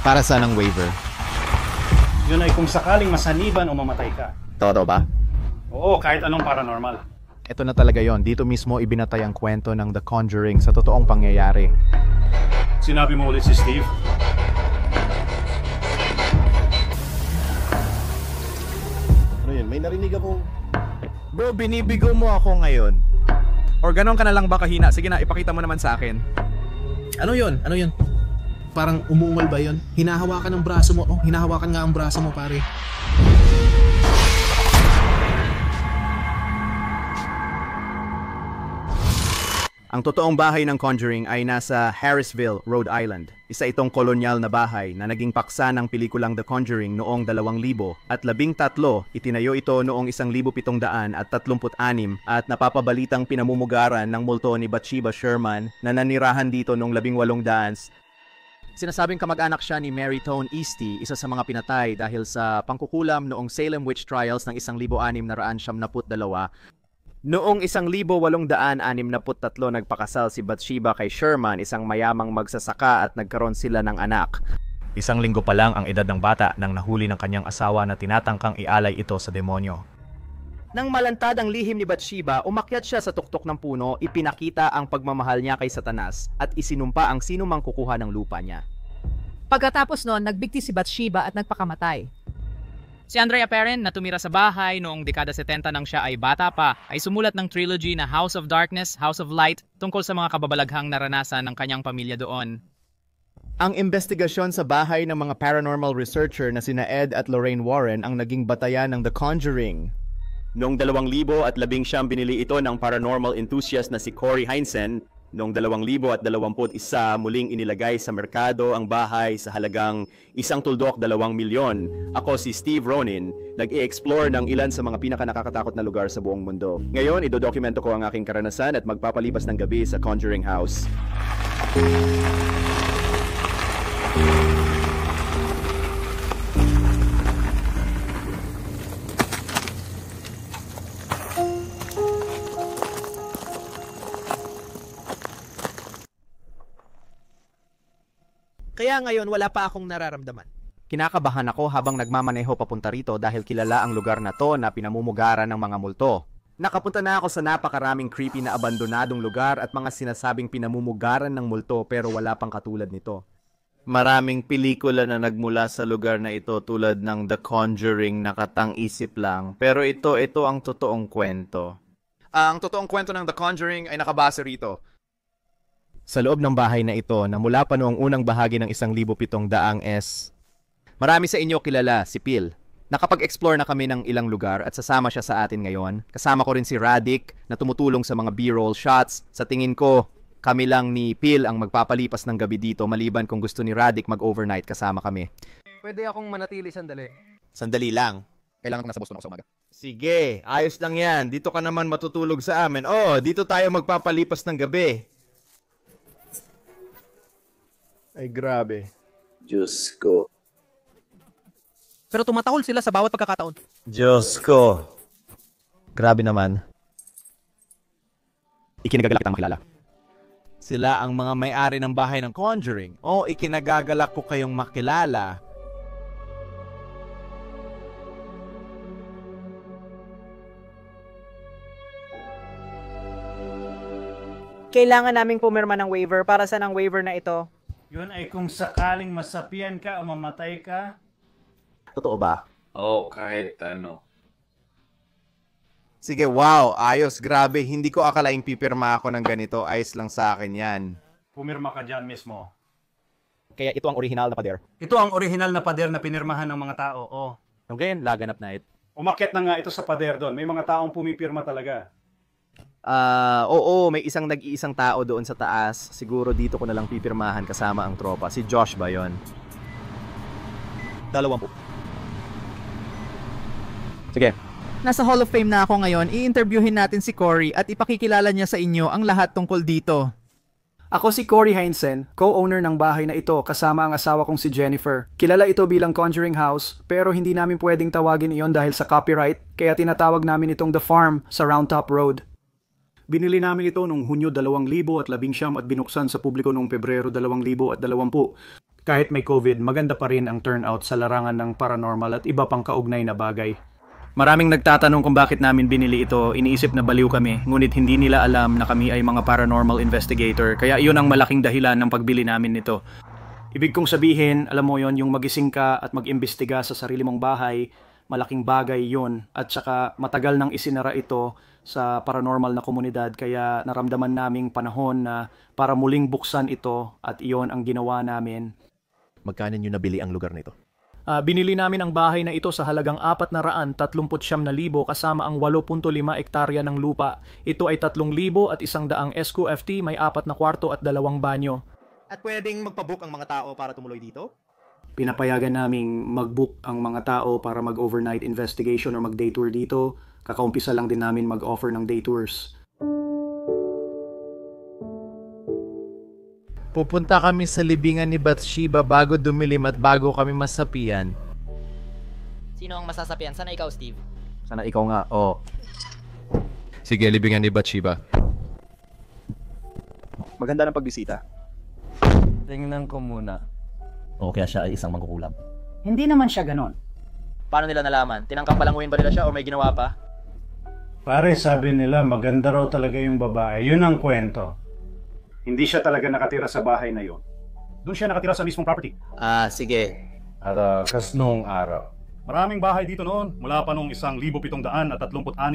Para saan ang waiver? Yun ay kung sakaling masaniban o mamatay ka. Totoo ba? Oo, kahit anong paranormal. Ito na talaga yon. Dito mismo ibinatay ang kwento ng The Conjuring sa totoong pangyayari. Sinabi mo ulit si Steve? Ano yun? May narinig akong... Bro, binibigo mo ako ngayon. Or ganon ka na lang ba kahina? Sige na, ipakita mo naman sa akin. Ano yun? Ano yun? Parang umuungal ba yun? Hinahawakan ng braso mo. Oh, hinahawakan nga ang braso mo, pare. Ang totoong bahay ng Conjuring ay nasa Harrisville, Rhode Island. Isa itong kolonyal na bahay na naging paksa ng pelikulang The Conjuring noong 2000 at 13. Itinayo ito noong 1736 at napapabalitang pinamumugaran ng multo ni Bathsheba Sherman na nanirahan dito noong 1800. Sinasabing kamag-anak siya ni Mary Tone Easty, isa sa mga pinatay dahil sa pangkukulam noong Salem Witch Trials ng 1672. Noong 1863 nagpakasal si Bathsheba kay Sherman, isang mayamang magsasaka, at nagkaroon sila ng anak. Isang linggo pa lang ang edad ng bata nang nahuli ng kanyang asawa na tinatangkang ialay ito sa demonyo. Nang malantad ang lihim ni Bathsheba, umakyat siya sa tuktok ng puno, ipinakita ang pagmamahal niya kay Satanas at isinumpa ang sinumang kukuha ng lupa niya. Pagkatapos noon, nagbigti si Bathsheba at nagpakamatay. Si Andrea Perrin, na tumira sa bahay noong dekada 70 nang siya ay bata pa, ay sumulat ng trilogy na House of Darkness, House of Light tungkol sa mga kababalaghang naranasan ng kanyang pamilya doon. Ang investigasyon sa bahay ng mga paranormal researcher na sina Ed at Lorraine Warren ang naging batayan ng The Conjuring. Noong 2019, binili ito ng paranormal enthusiast na si Corey Heinzen. Noong 2021, muling inilagay sa merkado ang bahay sa halagang $1.2 milyon. Ako si Steve Ronin, nag-i-explore ng ilan sa mga pinaka-nakakatakot na lugar sa buong mundo. Ngayon, idodokumento ko ang aking karanasan at magpapalipas ng gabi sa Conjuring House. Kaya ngayon wala pa akong nararamdaman. Kinakabahan ako habang nagmamaneho papunta rito dahil kilala ang lugar na to na pinamumugaran ng mga multo. Nakapunta na ako sa napakaraming creepy na abandonadong lugar at mga sinasabing pinamumugaran ng multo pero wala pang katulad nito. Maraming pelikula na nagmula sa lugar na ito tulad ng The Conjuring na katang-isip lang. Pero ito ang totoong kwento. Ang totoong kwento ng The Conjuring ay nakabase rito. Sa loob ng bahay na ito na mula pa noong unang bahagi ng 1700 S. Marami sa inyo kilala si Phil. Nakapag-explore na kami ng ilang lugar at sasama siya sa atin ngayon. Kasama ko rin si Radic na tumutulong sa mga B-roll shots. Sa tingin ko, kami lang ni Phil ang magpapalipas ng gabi dito maliban kung gusto ni Radic mag-overnight kasama kami. Pwede akong manatili sandali. Sandali lang. Kailangan ko nasa Boston ako sa umaga. Sige, ayos lang yan. Dito ka naman matutulog sa amin. Oh, dito tayo magpapalipas ng gabi. Ay, grabe. Diyos ko. Pero tumatahol sila sa bawat pagkakataon. Diyos ko. Grabe naman. Ikinagagalak kitang makilala. Sila ang mga may-ari ng bahay ng Conjuring. O ikinagagalak ko kayong makilala. Kailangan naming pumirma ng waiver. Para saan ang waiver na ito? Yun ay kung sakaling masapian ka o mamatay ka. Totoo ba? Oo, kahit ano. Sige, wow, ayos, grabe. Hindi ko akalaing pipirma ako ng ganito. Ayos lang sa akin yan. Pumirma ka dyan mismo. Kaya ito ang original na pader. Ito ang original na pader na pinirmahan ng mga tao. Oh. Okay, laganap na ito. Umakyat na nga ito sa pader doon. May mga taong pumipirma talaga. Oo, may isang nag-iisang tao doon sa taas. Siguro dito ko na lang pipirmahan kasama ang tropa. Si Josh ba yon? 20. Sige. Nasa Hall of Fame na ako ngayon, i-interviewin natin si Corey at ipakikilala niya sa inyo ang lahat tungkol dito. Ako si Corey Heinzen, co-owner ng bahay na ito kasama ang asawa kong si Jennifer. Kilala ito bilang Conjuring House pero hindi namin pwedeng tawagin iyon dahil sa copyright kaya tinatawag namin itong The Farm sa Round Top Road. Binili namin ito noong Hunyo 2019 at binuksan sa publiko noong Pebrero 2020. Kahit may COVID, maganda pa rin ang turnout sa larangan ng paranormal at iba pang kaugnay na bagay. Maraming nagtatanong kung bakit namin binili ito, iniisip na baliw kami, ngunit hindi nila alam na kami ay mga paranormal investigator, kaya iyon ang malaking dahilan ng pagbili namin nito. Ibig kong sabihin, alam mo yon, yung magising ka at mag-imbestiga sa sarili mong bahay, malaking bagay yon, at saka matagal nang isinara ito sa paranormal na komunidad, kaya naramdaman naming panahon na para muling buksan ito at iyon ang ginawa namin. Magkano nyo nabili ang lugar nito? Binili namin ang bahay na ito sa halagang 439,000 kasama ang 8.5 ektarya ng lupa. Ito ay 3,000 at 100 SQFT, may 4 na kwarto at 2 banyo. At pwedeng magpabook ang mga tao para tumuloy dito? Pinapayagan naming mag-book ang mga tao para mag-overnight investigation or mag-day tour dito. Kakaumpisa lang din namin mag-offer ng day tours. Pupunta kami sa libingan ni Bathsheba bago dumilim at bago kami masapian. Sino ang masasapian? Sana ikaw, Steve. Sana ikaw nga, oo. Sige, libingan ni Bathsheba. Maganda ng pagbisita. Tingnan ko muna. O kaya siya ay isang mangkukulam. Hindi naman siya ganon. Paano nila nalaman? Tinangkang palanguin ba nila siya o may ginawa pa? Pare, sabi nila maganda raw talaga yung babae. Yun ang kwento. Hindi siya talaga nakatira sa bahay na yon. Doon siya nakatira sa mismong property. Sige. At kas noong araw. Maraming bahay dito noon, mula pa noong 1,736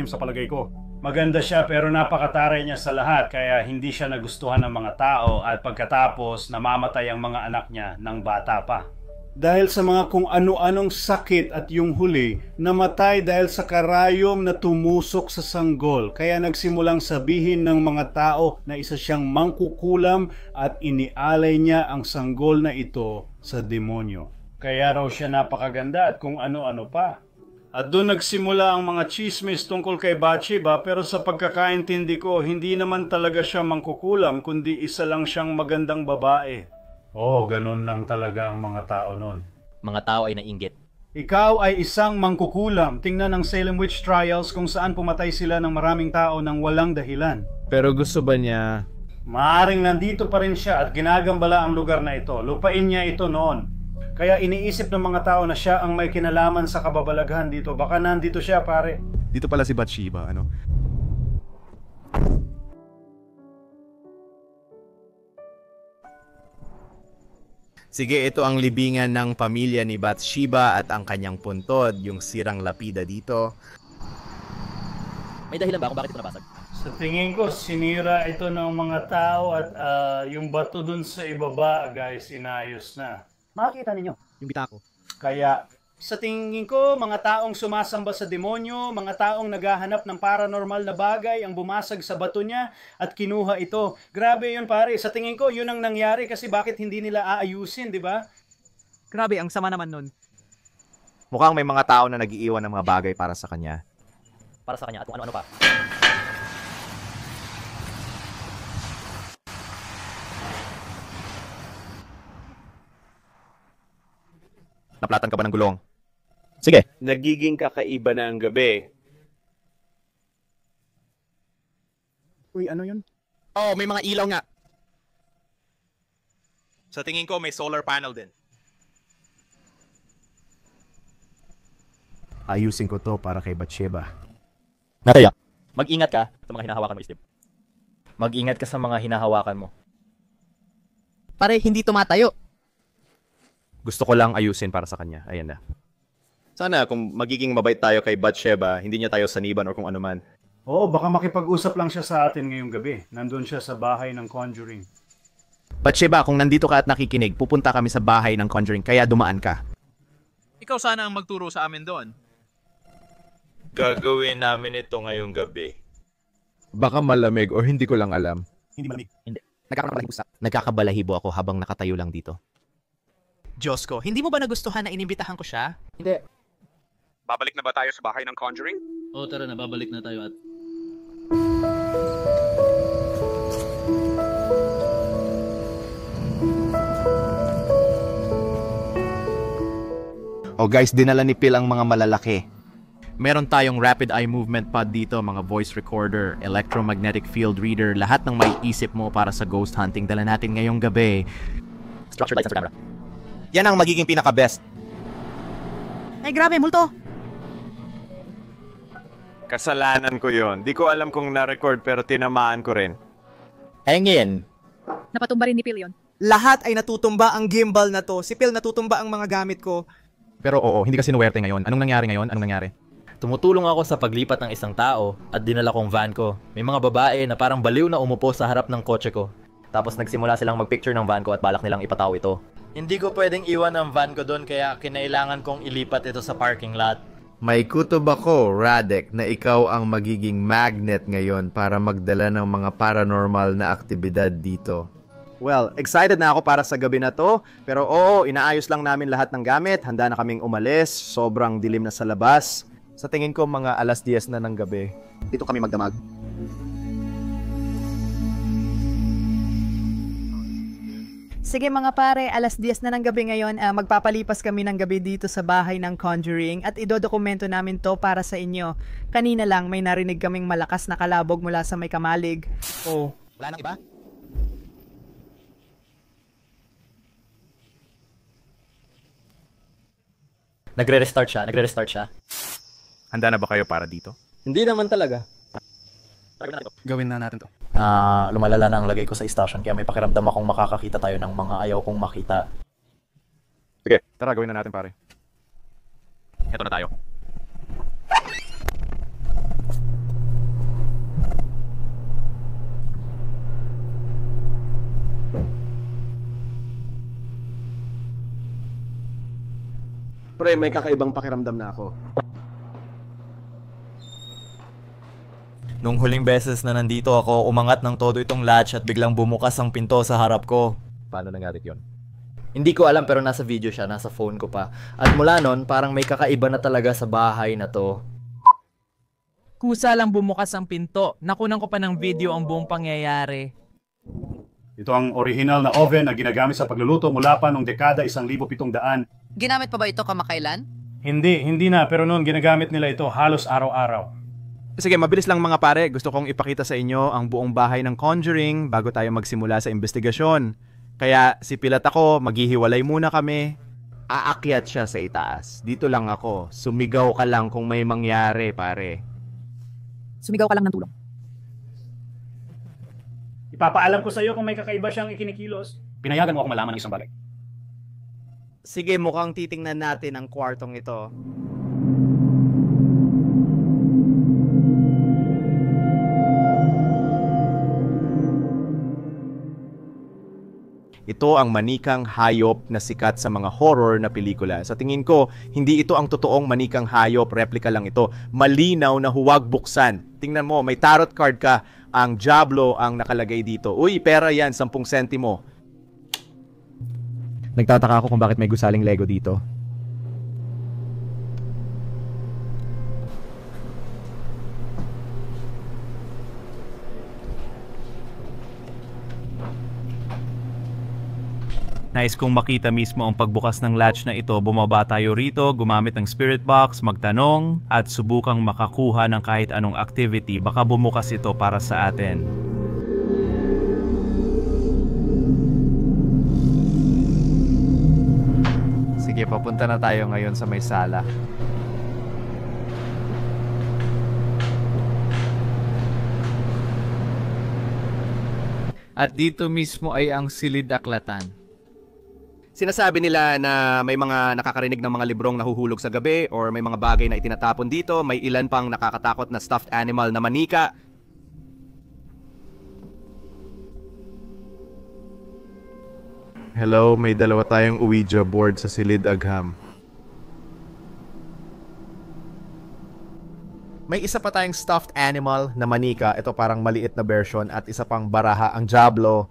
sa palagay ko. Maganda siya pero napakataray niya sa lahat kaya hindi siya nagustuhan ng mga tao at pagkatapos namamatay ang mga anak niya ng bata pa. Dahil sa mga kung ano-anong sakit at yung huli, namatay dahil sa karayom na tumusok sa sanggol. Kaya nagsimulang sabihin ng mga tao na isa siyang mangkukulam at inialay niya ang sanggol na ito sa demonyo. Kaya raw siya napakaganda at kung ano-ano pa. At doon nagsimula ang mga chismis tungkol kay Bathsheba pero sa pagkakaintindi ko, hindi naman talaga siya mangkukulam kundi isa lang siyang magandang babae. Oo, ganun lang talaga ang mga tao noon. Mga tao ay nainggit. Ikaw ay isang mangkukulam. Tingnan ang Salem Witch Trials kung saan pumatay sila ng maraming tao nang walang dahilan. Pero gusto ba niya? Maaring nandito pa rin siya at ginagambala ang lugar na ito. Lupain niya ito noon. Kaya iniisip ng mga tao na siya ang may kinalaman sa kababalaghan dito. Baka nandito siya, pare. Dito pala si Bathsheba, ano? Sige, ito ang libingan ng pamilya ni Bathsheba at ang kanyang puntod, yung sirang lapida dito. May dahilan ba kung bakit ito nabasag? Sa tingin ko, sinira ito ng mga tao at yung bato dun sa ibaba, guys, inayos na. Makikita ninyo. Yung bitako. Kaya, sa tingin ko, mga taong sumasamba sa demonyo, mga taong naghahanap ng paranormal na bagay ang bumasag sa bato niya at kinuha ito. Grabe yun, pare. Sa tingin ko, yun ang nangyari kasi bakit hindi nila aayusin, di ba? Grabe, ang sama naman nun. Mukhang may mga tao na nag-iiwan ng mga bagay para sa kanya. Para sa kanya at kung ano-ano pa. Naplatan ka ba ng gulong? Sige. Nagiging kakaiba na ang gabi. Uy, ano yun? Oh, may mga ilaw nga. Sa tingin ko, may solar panel din. Ayusin ko to para kay Bathsheba. Nataya. Mag-ingat ka sa mga hinahawakan mo, Steve. Mag-ingat ka sa mga hinahawakan mo. Pare, hindi tumatayo. Gusto ko lang ayusin para sa kanya. Ayan na. Sana kung magiging mabait tayo kay Bathsheba, hindi niya tayo saniban or kung ano man. Oo, baka makipag-usap lang siya sa atin ngayong gabi. Nandun siya sa bahay ng Conjuring. Bathsheba, kung nandito ka at nakikinig, pupunta kami sa bahay ng Conjuring, kaya dumaan ka. Ikaw sana ang magturo sa amin doon. Gagawin namin ito ngayong gabi. Baka malamig or hindi ko lang alam. Hindi malamig. Hindi. Nagkakabalahibo ako habang nakatayo lang dito. Diyos ko, hindi mo ba nagustuhan na inimbitahan ko siya? Hindi. Babalik na ba tayo sa bahay ng Conjuring? Oo, tara na, babalik na tayo at... Oh guys, dinala ni Phil ang mga malalaki. Meron tayong rapid eye movement pod dito, mga voice recorder, electromagnetic field reader, lahat ng may isip mo para sa ghost hunting dala natin ngayong gabi. Structured lights sensor camera. Yan ang magiging pinaka-best. Ay grabe, multo! Kasalanan ko yon. Di ko alam kung na-record pero tinamaan ko rin. Hangin. Napatumba rin ni Phil yun. Lahat ay natutumba ang gimbal na to. Si Phil natutumba ang mga gamit ko. Pero oo, hindi kasi sinuwerte ngayon. Anong nangyari ngayon? Anong nangyari? Tumutulong ako sa paglipat ng isang tao at dinala kong van ko. May mga babae na parang baliw na umupo sa harap ng kotse ko. Tapos nagsimula silang magpicture ng van ko at balak nilang ipataw ito. Hindi ko pwedeng iwan ang van ko doon kaya kinailangan kong ilipat ito sa parking lot. May kutob ako, Radek, na ikaw ang magiging magnet ngayon para magdala ng mga paranormal na aktibidad dito. Well, excited na ako para sa gabi na to. Pero oo, inaayos lang namin lahat ng gamit. Handa na kaming umalis. Sobrang dilim na sa labas. Sa tingin ko mga 10:00 na ng gabi. Dito kami magdamag. Sige mga pare, 10:00 na ng gabi ngayon, magpapalipas kami ng gabi dito sa bahay ng Conjuring at idodokumento namin to para sa inyo. Kanina lang may narinig kaming malakas na kalabog mula sa may kamalig. Oh. Wala nang iba? Nagre-restart siya. Handa na ba kayo para dito? Hindi naman talaga. Gawin na natin to. Lumalala na ang lagay ko sa station kaya may pakiramdam akong makakakita tayo ng mga ayaw kong makita. Sige, tara gawin na natin pare. Heto na tayo. Pre, may kakaibang pakiramdam na ako. Nung huling beses na nandito ako, umangat ng todo itong latch at biglang bumukas ang pinto sa harap ko. Paano nangyari yun? Hindi ko alam pero nasa video siya, nasa phone ko pa. At mula nun, parang may kakaiba na talaga sa bahay na to. Kusa lang bumukas ang pinto. Nakunan ko pa ng video ang buong pangyayari. Ito ang original na oven na ginagamit sa pagluluto mula pa noong dekada 1700. Ginamit pa ba ito kamakailan? Hindi na, pero noon ginagamit nila ito halos araw-araw. Sige, mabilis lang mga pare. Gusto kong ipakita sa inyo ang buong bahay ng Conjuring bago tayo magsimula sa investigasyon. Kaya si Pilat ako, maghihiwalay muna kami. Aakyat siya sa itaas. Dito lang ako. Sumigaw ka lang kung may mangyari, pare. Sumigaw ka lang ng tulong. Ipapaalam ko sa iyo kung may kakaiba siyang ikinikilos. Pinayagan mo ako malaman ng isang bagay. Sige, mukhang titingnan natin ang kwartong ito. Ito ang manikang hayop na sikat sa mga horror na pelikula. Sa tingin ko, hindi ito ang totoong manikang hayop, replika lang ito. Malinaw na huwag buksan. Tingnan mo, may tarot card ka, ang Diablo ang nakalagay dito. Uy, pera yan, 10 sentimo. Nagtataka ako kung bakit may gusaling Lego dito. Nais kong makita mismo ang pagbukas ng latch na ito. Bumaba tayo rito, gumamit ng spirit box, magtanong, at subukang makakuha ng kahit anong activity. Baka bumukas ito para sa atin. Sige, papunta na tayo ngayon sa may sala. At dito mismo ay ang silid aklatan. Sinasabi nila na may mga nakakarinig ng mga librong nahuhulog sa gabi or may mga bagay na itinatapon dito. May ilan pang nakakatakot na stuffed animal na manika. Hello, may dalawa tayong Ouija board sa silid agham. May isa pa tayong stuffed animal na manika. Ito parang maliit na version. At isa pang baraha, ang Diablo.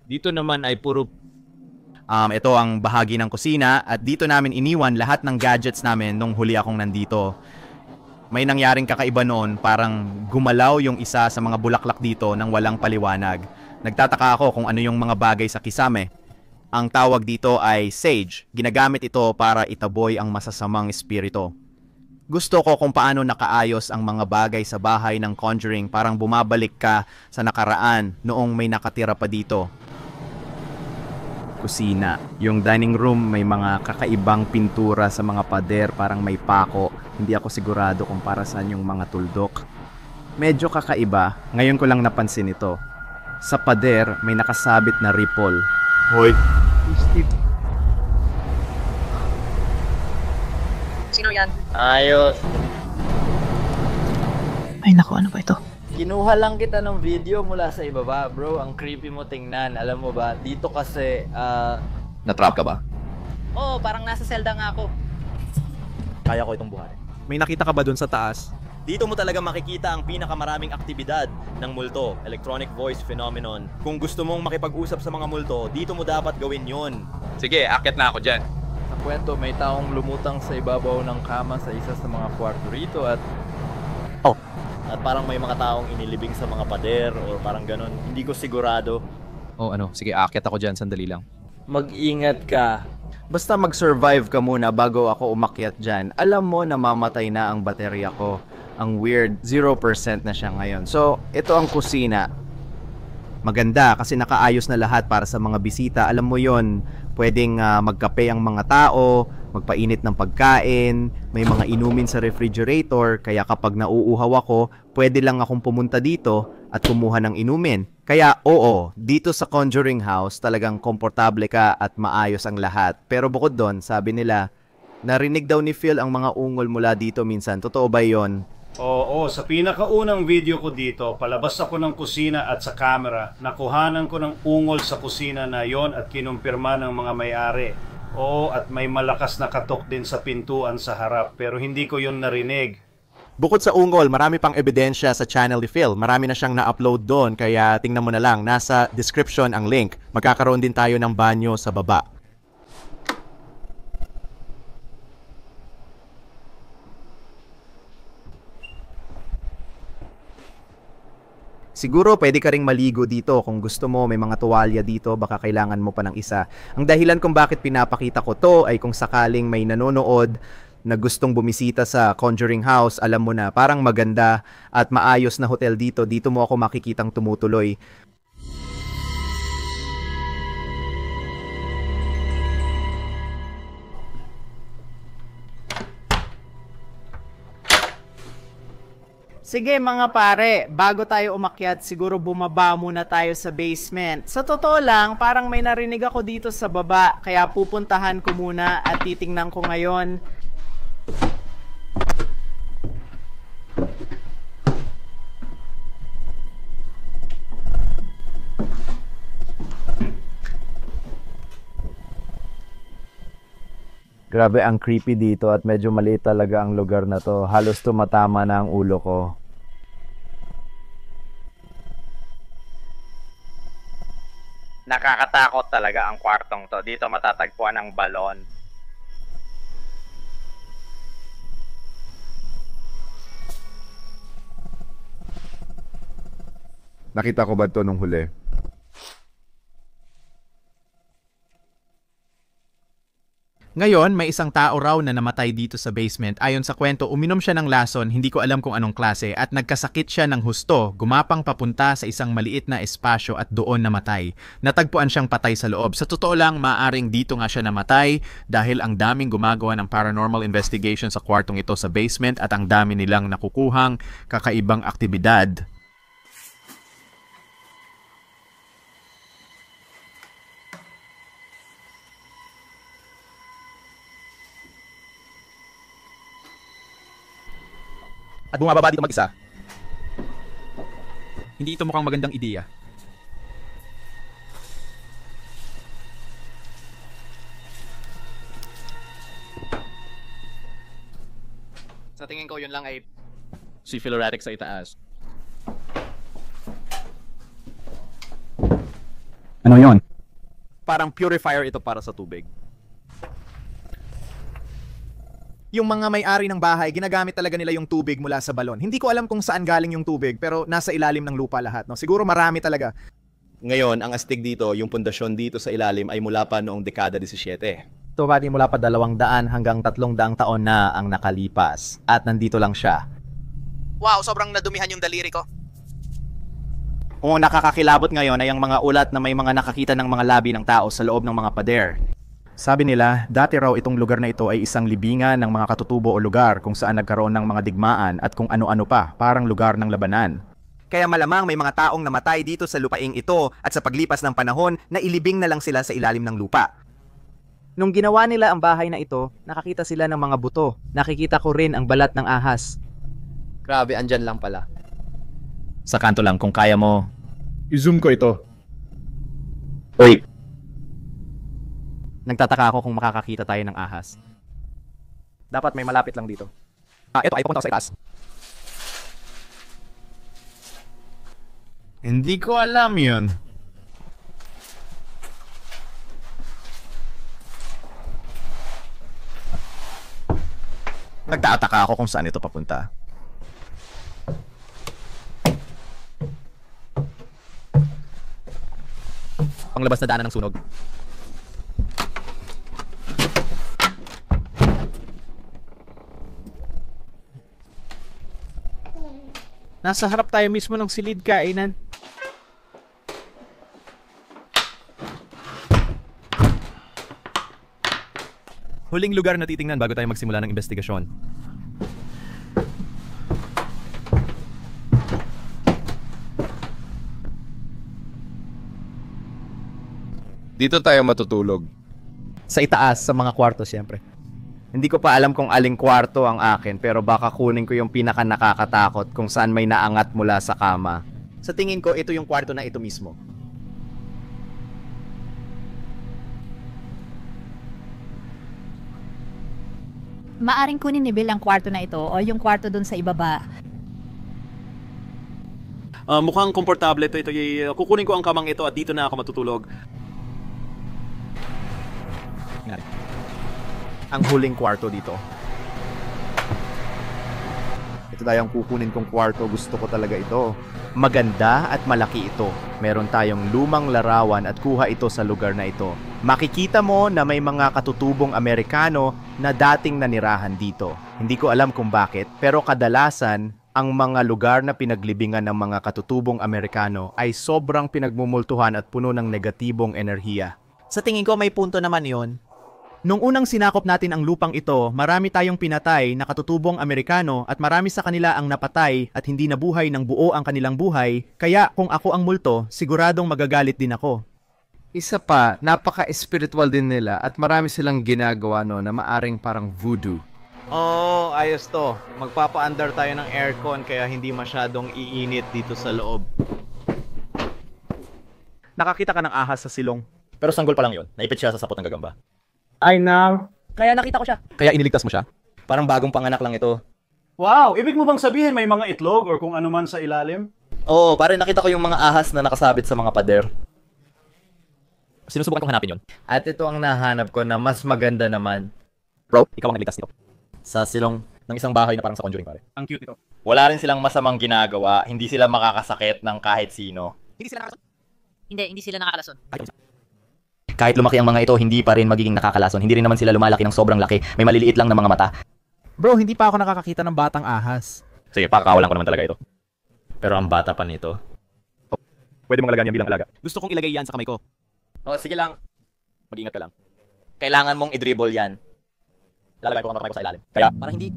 Dito naman ay puro... Ito ang bahagi ng kusina at dito namin iniwan lahat ng gadgets namin nung huli akong nandito. May nangyaring kakaiba noon, parang gumalaw yung isa sa mga bulaklak dito nang walang paliwanag. Nagtataka ako kung ano yung mga bagay sa kisame. Ang tawag dito ay sage. Ginagamit ito para itaboy ang masasamang espiritu. Gusto ko kung paano nakaayos ang mga bagay sa bahay ng Conjuring, parang bumabalik ka sa nakaraan noong may nakatira pa dito. kusina. Yung dining room may mga kakaibang pintura sa mga pader, parang may pako. Hindi ako sigurado kung para saan yung mga tuldok. Medyo kakaiba, ngayon ko lang napansin ito. Sa pader may nakasabit na ripple. Hoy. Steve. Sino yan? Ayos. Ay naku, ano ba ito? Kinuha lang kita ng video mula sa ibaba, bro. Ang creepy mo tingnan. Alam mo ba, dito kasi, Natrap ka ba? Oo, parang nasa selda nga ako. kaya ko itong buhayin. May nakita ka ba dun sa taas? Dito mo talaga makikita ang pinakamaraming aktibidad ng multo, electronic voice phenomenon. Kung gusto mong makipag-usap sa mga multo, dito mo dapat gawin yon. Sige, akit na ako dyan. Sa kwento, may taong lumutang sa ibabaw ng kama sa isa sa mga kwarto rito at parang may mga taong inilibing sa mga pader or parang ganon. Hindi ko sigurado. Sige, akit ako dyan, sandali lang. Mag-ingat ka. Basta mag-survive ka muna bago ako umakyat dyan. Alam mo na mamatay na ang baterya ko. Ang weird, 0% na siya ngayon. So, ito ang kusina. Maganda kasi nakaayos na lahat para sa mga bisita. Alam mo yon, pwedeng magkape ang mga tao, magpainit ng pagkain, may mga inumin sa refrigerator, kaya kapag nauuhaw ako, pwede lang akong pumunta dito at kumuha ng inumin. Kaya oo, dito sa Conjuring House talagang komportable ka at maayos ang lahat. Pero bukod doon, sabi nila, narinig daw ni Phil ang mga ungol mula dito minsan. Totoo ba yon? Oo, sa pinakaunang video ko dito, palabas ako ng kusina at sa camera. Nakuhanan ko ng ungol sa kusina na yon at kinumpirma ng mga may-ari. Oo, at may malakas na katok din sa pintuan sa harap, pero hindi ko yon narinig. Bukod sa ungol, marami pang ebidensya sa channel ni Phil. Marami na siyang na-upload doon, kaya tingnan mo na lang. Nasa description ang link. Magkakaroon din tayo ng banyo sa baba. Siguro pwede ka ring maligo dito kung gusto mo, may mga tuwalya dito, baka kailangan mo pa ng isa. Ang dahilan kung bakit pinapakita ko to ay kung sakaling may nanonood na gustong bumisita sa Conjuring House, alam mo na, parang maganda at maayos na hotel dito, dito mo ako makikitang tumutuloy. Sige mga pare, bago tayo umakyat, siguro bumaba muna tayo sa basement. Sa totoo lang, parang may narinig ako dito sa baba, kaya pupuntahan ko muna at titingnan ko ngayon. Grabe ang creepy dito at medyo maliit talaga ang lugar na to. Halos tumatama na ang ulo ko. Nakakatakot talaga ang kwartong to. Dito matatagpuan ang balon. Nakita ko ba ito nung huli? Ngayon, may isang tao raw na namatay dito sa basement. Ayon sa kwento, uminom siya ng lason, hindi ko alam kung anong klase, at nagkasakit siya ng husto, gumapang papunta sa isang maliit na espasyo at doon namatay. Natagpuan siyang patay sa loob. Sa totoo lang, maaring dito nga siya namatay dahil ang daming gumagawa ng paranormal investigation sa kwartong ito sa basement at ang dami nilang nakukuhang kakaibang aktibidad. At bumababa dito mag-isa. Hindi ito mukhang magandang ideya. Sa tingin ko yun lang ay si Philoratic sa itaas. Ano yon? Parang purifier ito para sa tubig. Yung mga may-ari ng bahay, ginagamit talaga nila yung tubig mula sa balon. Hindi ko alam kung saan galing yung tubig, pero nasa ilalim ng lupa lahat. No? Siguro marami talaga. Ngayon, ang astig dito, yung pundasyon dito sa ilalim ay mula pa noong dekada 17. Ito bali mula pa 200 hanggang 300 taon na ang nakalipas. At nandito lang siya. Wow, sobrang nadumihan yung daliri ko. Kung ang nakakakilabot ngayon ay ang mga ulat na may mga nakakita ng mga labi ng tao sa loob ng mga pader. Sabi nila, dati raw itong lugar na ito ay isang libingan ng mga katutubo o lugar kung saan nagkaroon ng mga digmaan at kung ano-ano pa, parang lugar ng labanan. Kaya malamang may mga taong namatay dito sa lupaing ito at sa paglipas ng panahon, nailibing na lang sila sa ilalim ng lupa. Nung ginawa nila ang bahay na ito, nakakita sila ng mga buto. Nakikita ko rin ang balat ng ahas. Grabe, andyan lang pala. Sa kanto lang, kung kaya mo, I-zoom ko ito. Uy! Nagtataka ako kung makakakita tayo ng ahas. Dapat may malapit lang dito. Ito ay papunta sa itaas. Hindi ko alam yun. nagtataka ako kung saan ito papunta. Panglabas na daanan ng sunog. Nasa harap tayo mismo ng silid kainan. Huling lugar na titingnan bago tayo magsimula ng investigasyon. Dito tayo matutulog. Sa itaas, sa mga kwarto siyempre. Hindi ko pa alam kung aling kwarto ang akin, pero baka kunin ko yung pinaka nakakatakot kung saan may naangat mula sa kama. Sa tingin ko, ito yung kwarto na ito mismo. Maaring kunin ni Bill ang kwarto na ito o yung kwarto dun sa ibaba. Mukhang komportable ito. Kukunin ko ang kamang ito at dito na ako matutulog. Ang huling kwarto dito. Ito tayo ang kukunin kong kwarto. Gusto ko talaga ito. Maganda at malaki ito. Meron tayong lumang larawan at kuha ito sa lugar na ito. Makikita mo na may mga katutubong Amerikano na dating nanirahan dito. Hindi ko alam kung bakit, pero kadalasan, ang mga lugar na pinaglibingan ng mga katutubong Amerikano ay sobrang pinagmumultuhan at puno ng negatibong enerhiya. Sa tingin ko may punto naman yon. Nung unang sinakop natin ang lupang ito, marami tayong pinatay na katutubong Amerikano at marami sa kanila ang napatay at hindi nabuhay ng buo ang kanilang buhay, kaya kung ako ang multo, siguradong magagalit din ako. Isa pa, napaka-spiritual din nila at marami silang ginagawa no na maaring parang voodoo. Oh, ayos to. Magpapa-under tayo ng aircon kaya hindi masyadong iinit dito sa loob. Nakakita ka ng ahas sa silong. Pero sanggol pa lang yun. Naipit siya sa sapot ng gagamba. I know. Kaya nakita ko siya. Kaya iniligtas mo siya? Parang bagong panganak lang ito. Wow! Ibig mo bang sabihin may mga itlog or kung ano man sa ilalim? Oo, parang nakita ko yung mga ahas na nakasabit sa mga pader. Sinusubukan kong hanapin yun. At ito ang nahanap ko na mas maganda naman. Bro, ikaw ang nagligtas nito. Sa silong ng isang bahay na parang sa Conjuring, pare. Ang cute ito. Wala rin silang masamang ginagawa. Hindi sila makakasakit ng kahit sino. Hindi sila nakakalason. Kahit lumaki ang mga ito, hindi pa rin magiging nakakalason. Hindi rin naman sila lumalaki ng sobrang laki. May maliliit lang na mga mata. Bro, hindi pa ako nakakakita ng batang ahas. Sige, pakakawalan ko naman talaga ito. Pero ang bata pa nito. Pwede mong alagaan yan bilang alaga. Gusto kong ilagay yan sa kamay ko. Oh, sige lang. Mag-ingat ka lang. Kailangan mong i-dribble yan. Lalagay ko ang kamay ko sa ilalim. Kaya, parang hindi.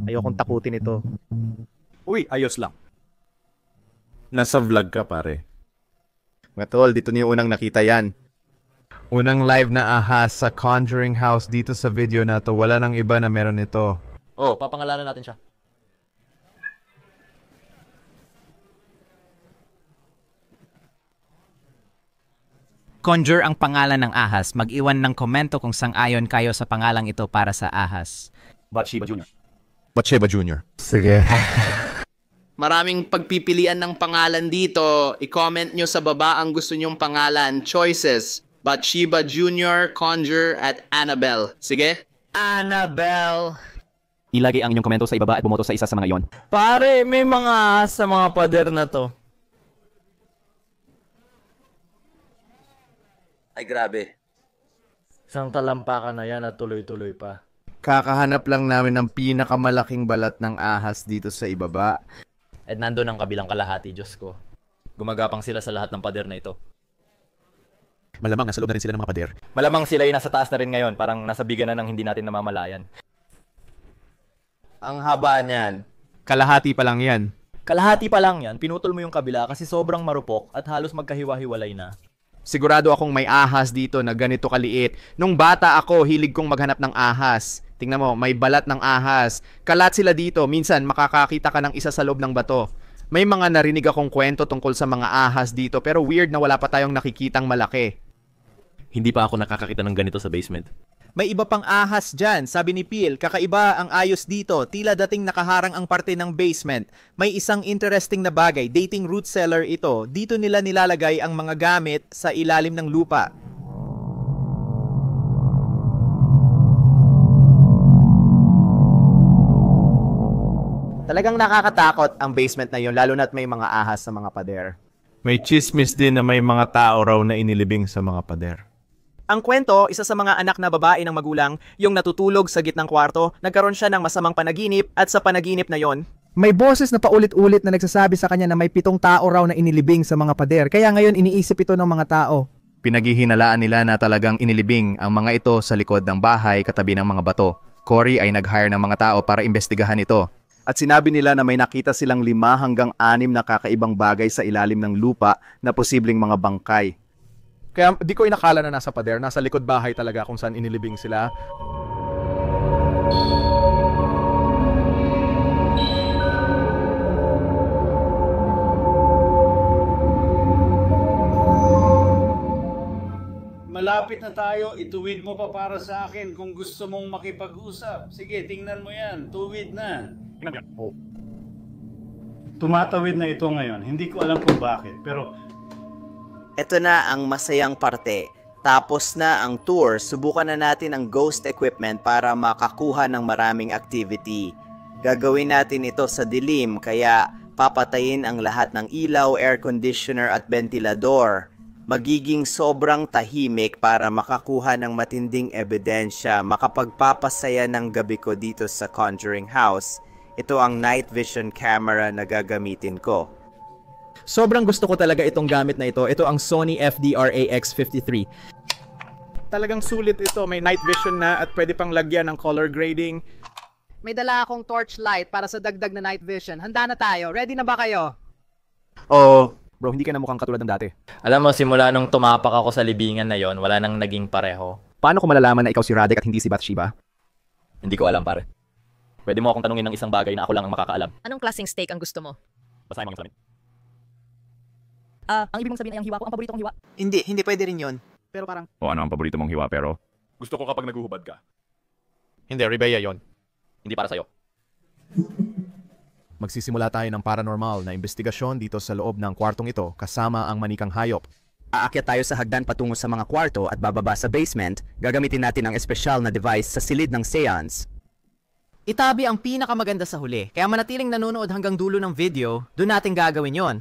Ayokong takutin ito. Uy, ayos lang. Nasa vlog ka, pare. Mga tol, dito niyo unang nakita yan. Unang live na ahas sa Conjuring House dito sa video na to. Wala nang iba na meron ito. Oh, papangalanan natin siya. Conjure ang pangalan ng ahas. Mag-iwan ng komento kung sang-ayon kayo sa pangalang ito para sa ahas. Bathsheba Jr. Bathsheba Jr. Sige. Maraming pagpipilian ng pangalan dito. I-comment nyo sa baba ang gusto nyong pangalan. Choices. Bathsheba Jr., Conjure, at Annabelle. Sige? Annabelle. Ilagay ang inyong komento sa ibaba at bumoto sa isa sa mga iyon. Pare, may mga ahas sa mga pader na to. Ay, grabe. Isang talampakan na yan at tuloy-tuloy pa. Kakahanap lang namin ng pinakamalaking balat ng ahas dito sa ibaba. At nandun ang kabilang kalahati, Diyos ko. Gumagapang sila sa lahat ng pader na ito. Malamang nasa loob na rin sila ng mga pader. Malamang sila ay nasa taas na rin ngayon, parang nasa biganan ng hindi natin namamalayan. Ang haba niyan. Kalahati pa lang yan. Kalahati pa lang yan, pinutol mo yung kabila kasi sobrang marupok at halos magkahiwa-hiwalay na. Sigurado akong may ahas dito na ganito kaliit. Nung bata ako, hilig kong maghanap ng ahas. Tingnan mo, may balat ng ahas. Kalat sila dito. Minsan, makakakita ka ng isa sa loob ng bato. May mga narinig akong kwento tungkol sa mga ahas dito, pero weird na wala pa tayong nakikitang malaki. Hindi pa ako nakakakita ng ganito sa basement. May iba pang ahas dyan, sabi ni Phil. Kakaiba ang ayos dito. Tila dating nakaharang ang parte ng basement. May isang interesting na bagay. Dating root cellar ito. Dito nila nilalagay ang mga gamit sa ilalim ng lupa. Talagang nakakatakot ang basement na yun, lalo na't may mga ahas sa mga pader. May chismis din na may mga tao raw na inilibing sa mga pader. Ang kwento, isa sa mga anak na babae ng magulang, yung natutulog sa gitnang kwarto, nagkaroon siya ng masamang panaginip at sa panaginip na yon, May boses na paulit-ulit na nagsasabi sa kanya na may 7 tao raw na inilibing sa mga pader. Kaya ngayon iniisip ito ng mga tao. Pinaghihinalaan nila na talagang inilibing ang mga ito sa likod ng bahay katabi ng mga bato. Cory ay nag-hire ng mga tao para imbestigahan ito. At sinabi nila na may nakita silang 5 hanggang 6 na kakaibang bagay sa ilalim ng lupa na posibleng mga bangkay. Kaya di ko inakala na nasa pader, nasa likod bahay talaga kung saan inilibing sila. Malapit na tayo, ituwid mo pa para sa akin kung gusto mong makipag-usap. Sige, tingnan mo yan, tuwid na. Tumatawid na ito ngayon, hindi ko alam kung bakit, pero... Ito na ang masayang parte. Tapos na ang tour, subukan na natin ang ghost equipment para makakuha ng maraming activity. Gagawin natin ito sa dilim, kaya papatayin ang lahat ng ilaw, air conditioner at ventilador. Magiging sobrang tahimik para makakuha ng matinding ebidensya, makapagpapasaya ng gabi ko dito sa Conjuring House. Ito ang night vision camera na gagamitin ko. Sobrang gusto ko talaga itong gamit na ito. Ito ang Sony FDR-AX53. Talagang sulit ito. May night vision na at pwede pang lagyan ng color grading. May dala akong torchlight para sa dagdag na night vision. Handa na tayo. Ready na ba kayo? Oo. Bro, hindi ka na mukhang katulad ng dati. Alam mo, simula nung tumapak ako sa libingan na yon, wala nang naging pareho. Paano ko malalaman na ikaw si Radek at hindi si Bathsheba? Hindi ko alam, pare. Pwede mo akong tanungin ng isang bagay na ako lang ang makakaalam. Anong klaseng steak ang gusto mo? Basahin mo ang salamin. Ang ibig mong sabihin ay ang hiwa ko, ang paborito kong hiwa. Hindi pwede rin yun. Pero parang... O ano ang paborito mong hiwa pero? Gusto ko kapag naguhubad ka. Hindi, Rebea yon. Hindi para sa'yo. Magsisimula tayo ng paranormal na investigasyon dito sa loob ng kwartong ito kasama ang manikang hayop. Aakyat tayo sa hagdan patungo sa mga kwarto at bababa sa basement. Gagamitin natin ang espesyal na device sa silid ng seance. Itabi ang pinakamaganda sa huli. Kaya manatiling nanonood hanggang dulo ng video, doon natin gagawin yon.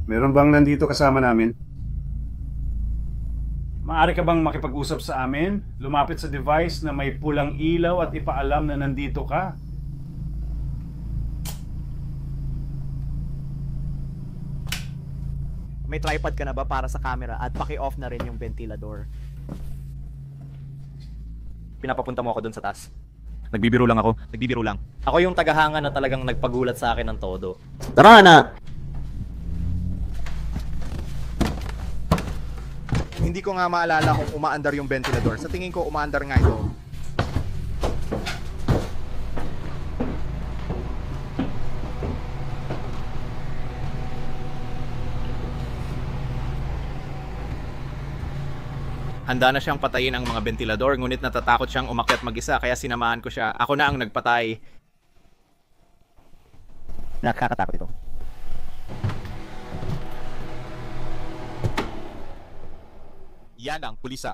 Meron bang nandito kasama namin? Maaari ka bang makipag-usap sa amin? Lumapit sa device na may pulang ilaw at ipaalam na nandito ka. May tripod ka na ba para sa camera at paki-off na rin yung ventilador? Pinapapunta mo ako dun sa taas. Nagbibiro lang ako. Nagbibiro lang. Ako yung tagahanga na talagang nagpagulat sa akin ng todo. Tara na! Hindi ko nga maalala kung umaandar yung ventilador. Sa tingin ko, umaandar nga ito. Handa na siyang patayin ang mga ventilador, ngunit natatakot siyang umakyat mag-isa, kaya sinamahan ko siya. Ako na ang nagpatay. Nakakatakot ito. Yan ang pulisa.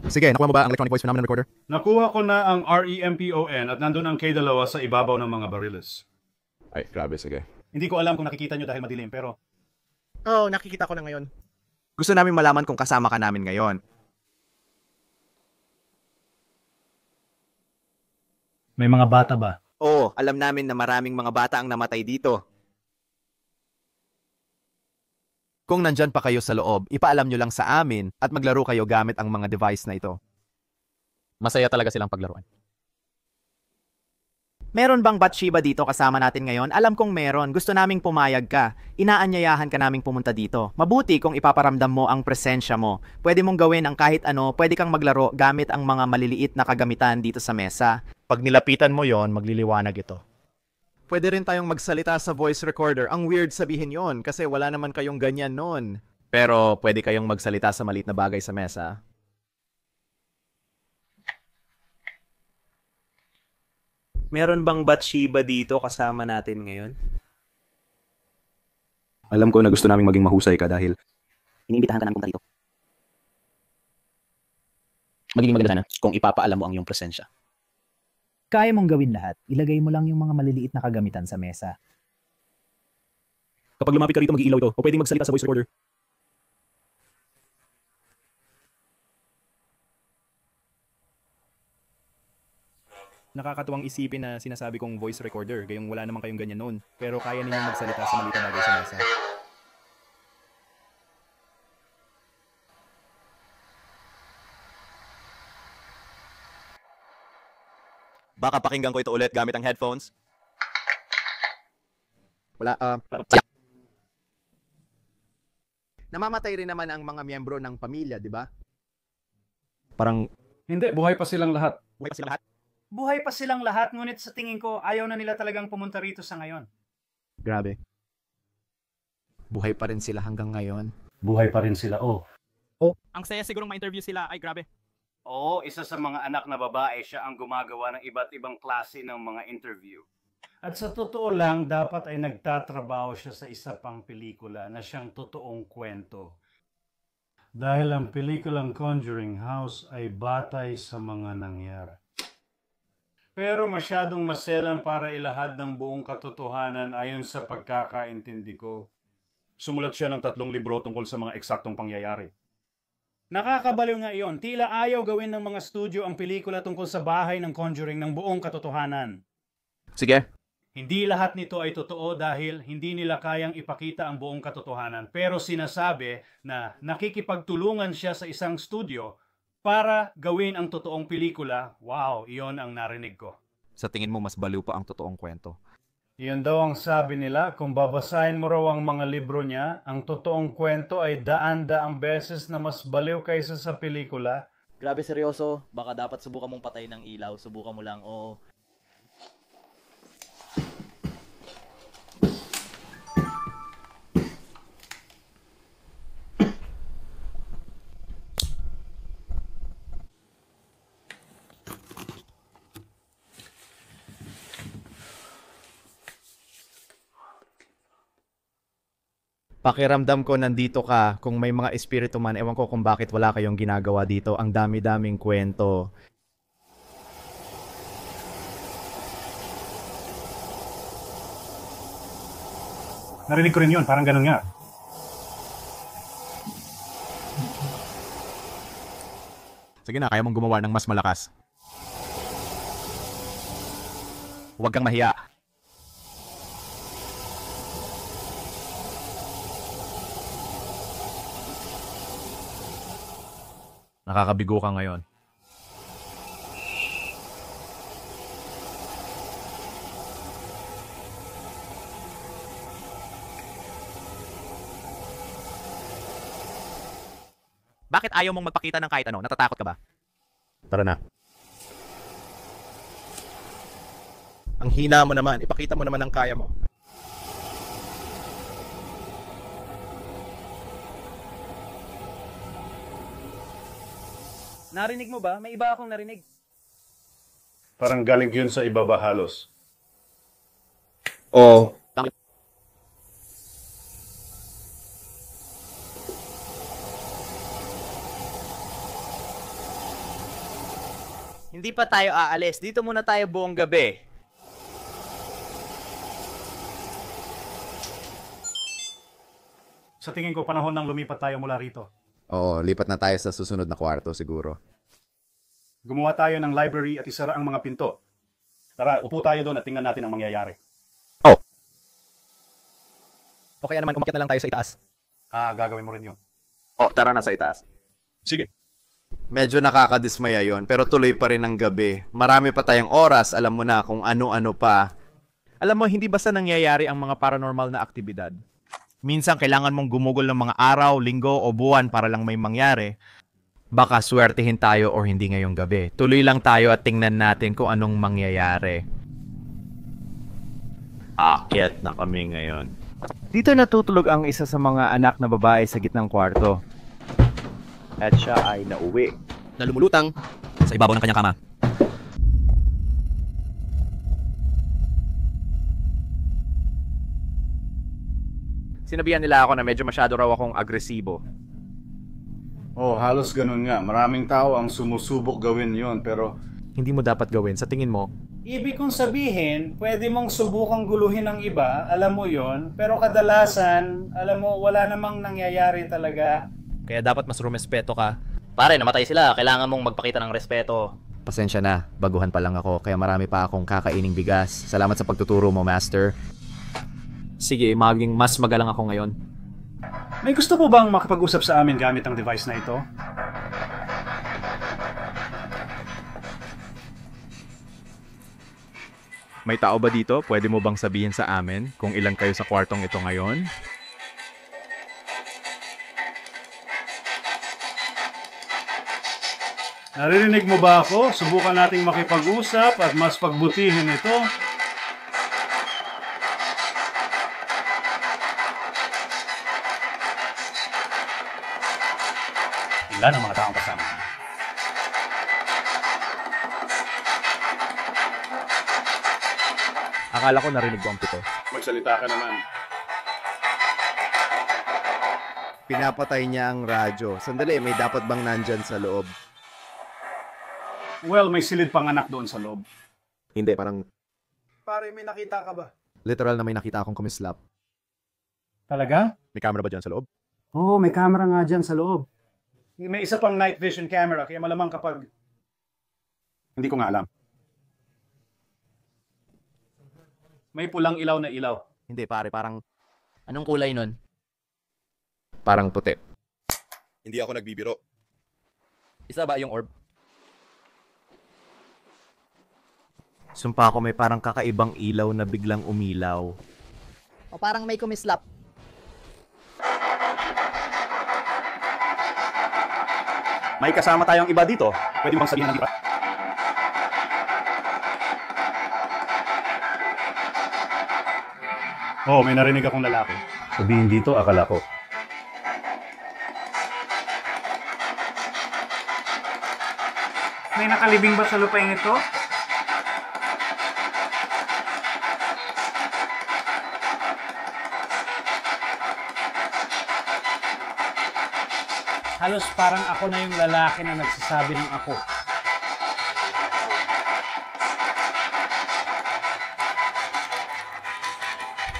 Sige, nakuha mo ba ang electronic voice phenomenon recorder? Nakuha ko na ang REMPON at nandun ang K2 sa ibabaw ng mga bariles. Ay, grabe, sige. Hindi ko alam kung nakikita nyo dahil madilim, pero Oo, nakikita ko na ngayon. Gusto namin malaman kung kasama ka namin ngayon. May mga bata ba? Oo, alam namin na maraming mga bata ang namatay dito. Kung nandyan pa kayo sa loob, ipaalam nyo lang sa amin at maglaro kayo gamit ang mga device na ito. Masaya talaga silang paglaruan. Meron bang Bathsheba dito kasama natin ngayon? Alam kong meron. Gusto naming pumayag ka. Inaanyayahan ka naming pumunta dito. Mabuti kung ipaparamdam mo ang presensya mo. Pwede mong gawin ang kahit ano, pwede kang maglaro gamit ang mga maliliit na kagamitan dito sa mesa. Pag nilapitan mo yon, magliliwanag ito. Pwede rin tayong magsalita sa voice recorder. Ang weird sabihin yon kasi wala naman kayong ganyan noon. Pero pwede kayong magsalita sa maliit na bagay sa mesa. Meron bang Bathsheba dito kasama natin ngayon? Alam ko na gusto naming maging mahusay ka dahil Iniimbitahan ka namin punta dito. magiging maganda sana kung ipapaalam mo ang iyong presensya. Kaya mong gawin lahat. Ilagay mo lang yung mga maliliit na kagamitan sa mesa. Kapag lumapit ka rito, mag-iilaw ito o pwedeng magsalita sa voice recorder. Nakakatuwang isipin na sinasabi kong voice recorder, gayong wala naman kayong ganyan noon. Pero kaya ninyong magsalita sa maliit na bagay sa mesa. Baka pakinggan ko ito ulit gamit ang headphones. Wala, Namamatay rin naman ang mga miyembro ng pamilya, di ba? Parang Hindi, buhay pa silang lahat. buhay pa sila lahat. Buhay pa silang lahat, ngunit sa tingin ko, ayaw na nila talagang pumunta rito sa ngayon. Grabe. Buhay pa rin sila hanggang ngayon. Buhay pa rin sila, oh. Ang saya sigurong ma-interview sila. Ay, grabe. Oo, isa sa mga anak na babae, siya ang gumagawa ng iba't ibang klase ng mga interview. At sa totoo lang, dapat ay nagtatrabaho siya sa isa pang pelikula na siyang totoong kwento. Dahil ang pelikulang Conjuring House ay batay sa mga nangyari. Pero masyadong maselan para ilahad ng buong katotohanan ayon sa pagkakaintindi ko. Sumulat siya ng 3 libro tungkol sa mga eksaktong pangyayari. Nakakabaliw nga iyon. Tila ayaw gawin ng mga studio ang pelikula tungkol sa bahay ng Conjuring ng buong katotohanan. Sige. Hindi lahat nito ay totoo dahil hindi nila kayang ipakita ang buong katotohanan. Pero sinasabi na nakikipagtulungan siya sa isang studio para gawin ang totoong pelikula. Wow, iyon ang narinig ko. Sa tingin mo, mas baliw pa ang totoong kwento. Iyon daw ang sabi nila, kung babasahin mo raw ang mga libro niya, ang totoong kwento ay daan-daang beses na mas baliw kaysa sa pelikula. Grabe seryoso, baka dapat subukan mong patay ng ilaw, subukan mo lang, oo. Pakiramdam ko nandito ka, kung may mga espiritu man, ewan ko kung bakit wala kayong ginagawa dito. Ang dami-daming kwento. Narinig ko rin yun, parang ganun nga. Sige na, kaya mong gumawa ng mas malakas. Huwag kang mahiya. Nakakabigo ka ngayon. Bakit ayaw mong magpakita ng kahit ano? Natatakot ka ba? Tara na. Ang hina mo naman. Ipakita mo naman ang kaya mo. Narinig mo ba? May iba akong narinig. Parang galing yun sa iba ba halos? Oo. Hindi pa tayo aalis. Dito muna tayo buong gabi. Sa tingin ko, panahon nang lumipat tayo mula rito. Oo, lipat na tayo sa susunod na kwarto siguro. Gumawa tayo ng library at isara ang mga pinto. Tara, upo tayo doon at tingnan natin ang mangyayari. O kaya naman umakyat na lang tayo sa itaas. Gagawin mo rin yun. Tara na sa itaas. Sige. Medyo nakakadismaya yon, pero tuloy pa rin ang gabi. Marami pa tayong oras, alam mo na kung ano-ano pa. Alam mo, hindi basta nangyayari ang mga paranormal na aktibidad. Minsan kailangan mong gumugol ng mga araw, linggo o buwan para lang may mangyari. Baka swertihin tayo o hindi ngayong gabi. Tuloy lang tayo at tingnan natin kung anong mangyayari. Aakyat na kami ngayon. Dito natutulog ang isa sa mga anak na babae sa gitnang kwarto. At siya ay nauwi. Na lumulutang sa ibabaw ng kanyang kama. Sinabihan nila ako na medyo masyado raw akong agresibo. Halos ganun nga. Maraming tao ang sumusubok gawin yon, pero Hindi mo dapat gawin sa tingin mo. ibig kong sabihin, pwede mong subukang guluhin ng iba, alam mo yon, pero kadalasan, alam mo, wala namang nangyayari talaga. Kaya dapat mas rumespeto ka. Pare, namatay sila. Kailangan mong magpakita ng respeto. Pasensya na, baguhan pa lang ako, kaya marami pa akong kakaining bigas. Salamat sa pagtuturo mo, Master. Sige, maging mas magalang ako ngayon. May gusto po bang makipag-usap sa amin gamit ang device na ito? May tao ba dito? Pwede mo bang sabihin sa amin kung ilan kayo sa kwartong ito ngayon? Naririnig mo ba ako? Subukan nating makipag-usap at mas pagbutihin ito. Ilan ang mga taong kasama? Akala ko narinig ko ang pito. Magsalita ka naman. Pinapatay niya ang radyo. Sandali, may dapat bang nandyan sa loob? Well, may silid pang anak doon sa loob. Hindi, parang Pare, may nakita ka ba? literal na may nakita akong kumislap. Talaga? May camera ba dyan sa loob? Oo, may camera nga dyan sa loob. May isa pang night vision camera, kaya malamang kapag... Hindi ko nga alam. May pulang ilaw na ilaw. Hindi, pare, parang Anong kulay nun? parang puti. Hindi ako nagbibiro. Isa ba yung orb? Sumpa ako, may parang kakaibang ilaw na biglang umilaw. O parang may kumislap. May kasama tayong iba dito. Pwede bang sabihin ng iba? May narinig akong lalaki. Sabihin dito, akala ko. May nakalibing ba sa lupain ito? Halos parang ako na yung lalaki na nagsasabi ng ako.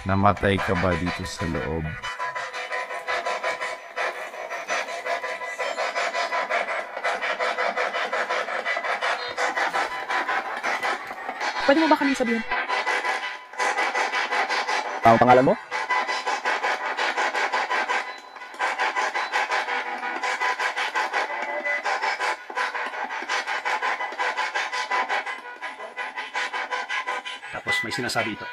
Namatay ka ba dito sa loob? Pwede mo ba kaming sabihin? Ang pangalan mo? Tapos may sinasabi ito.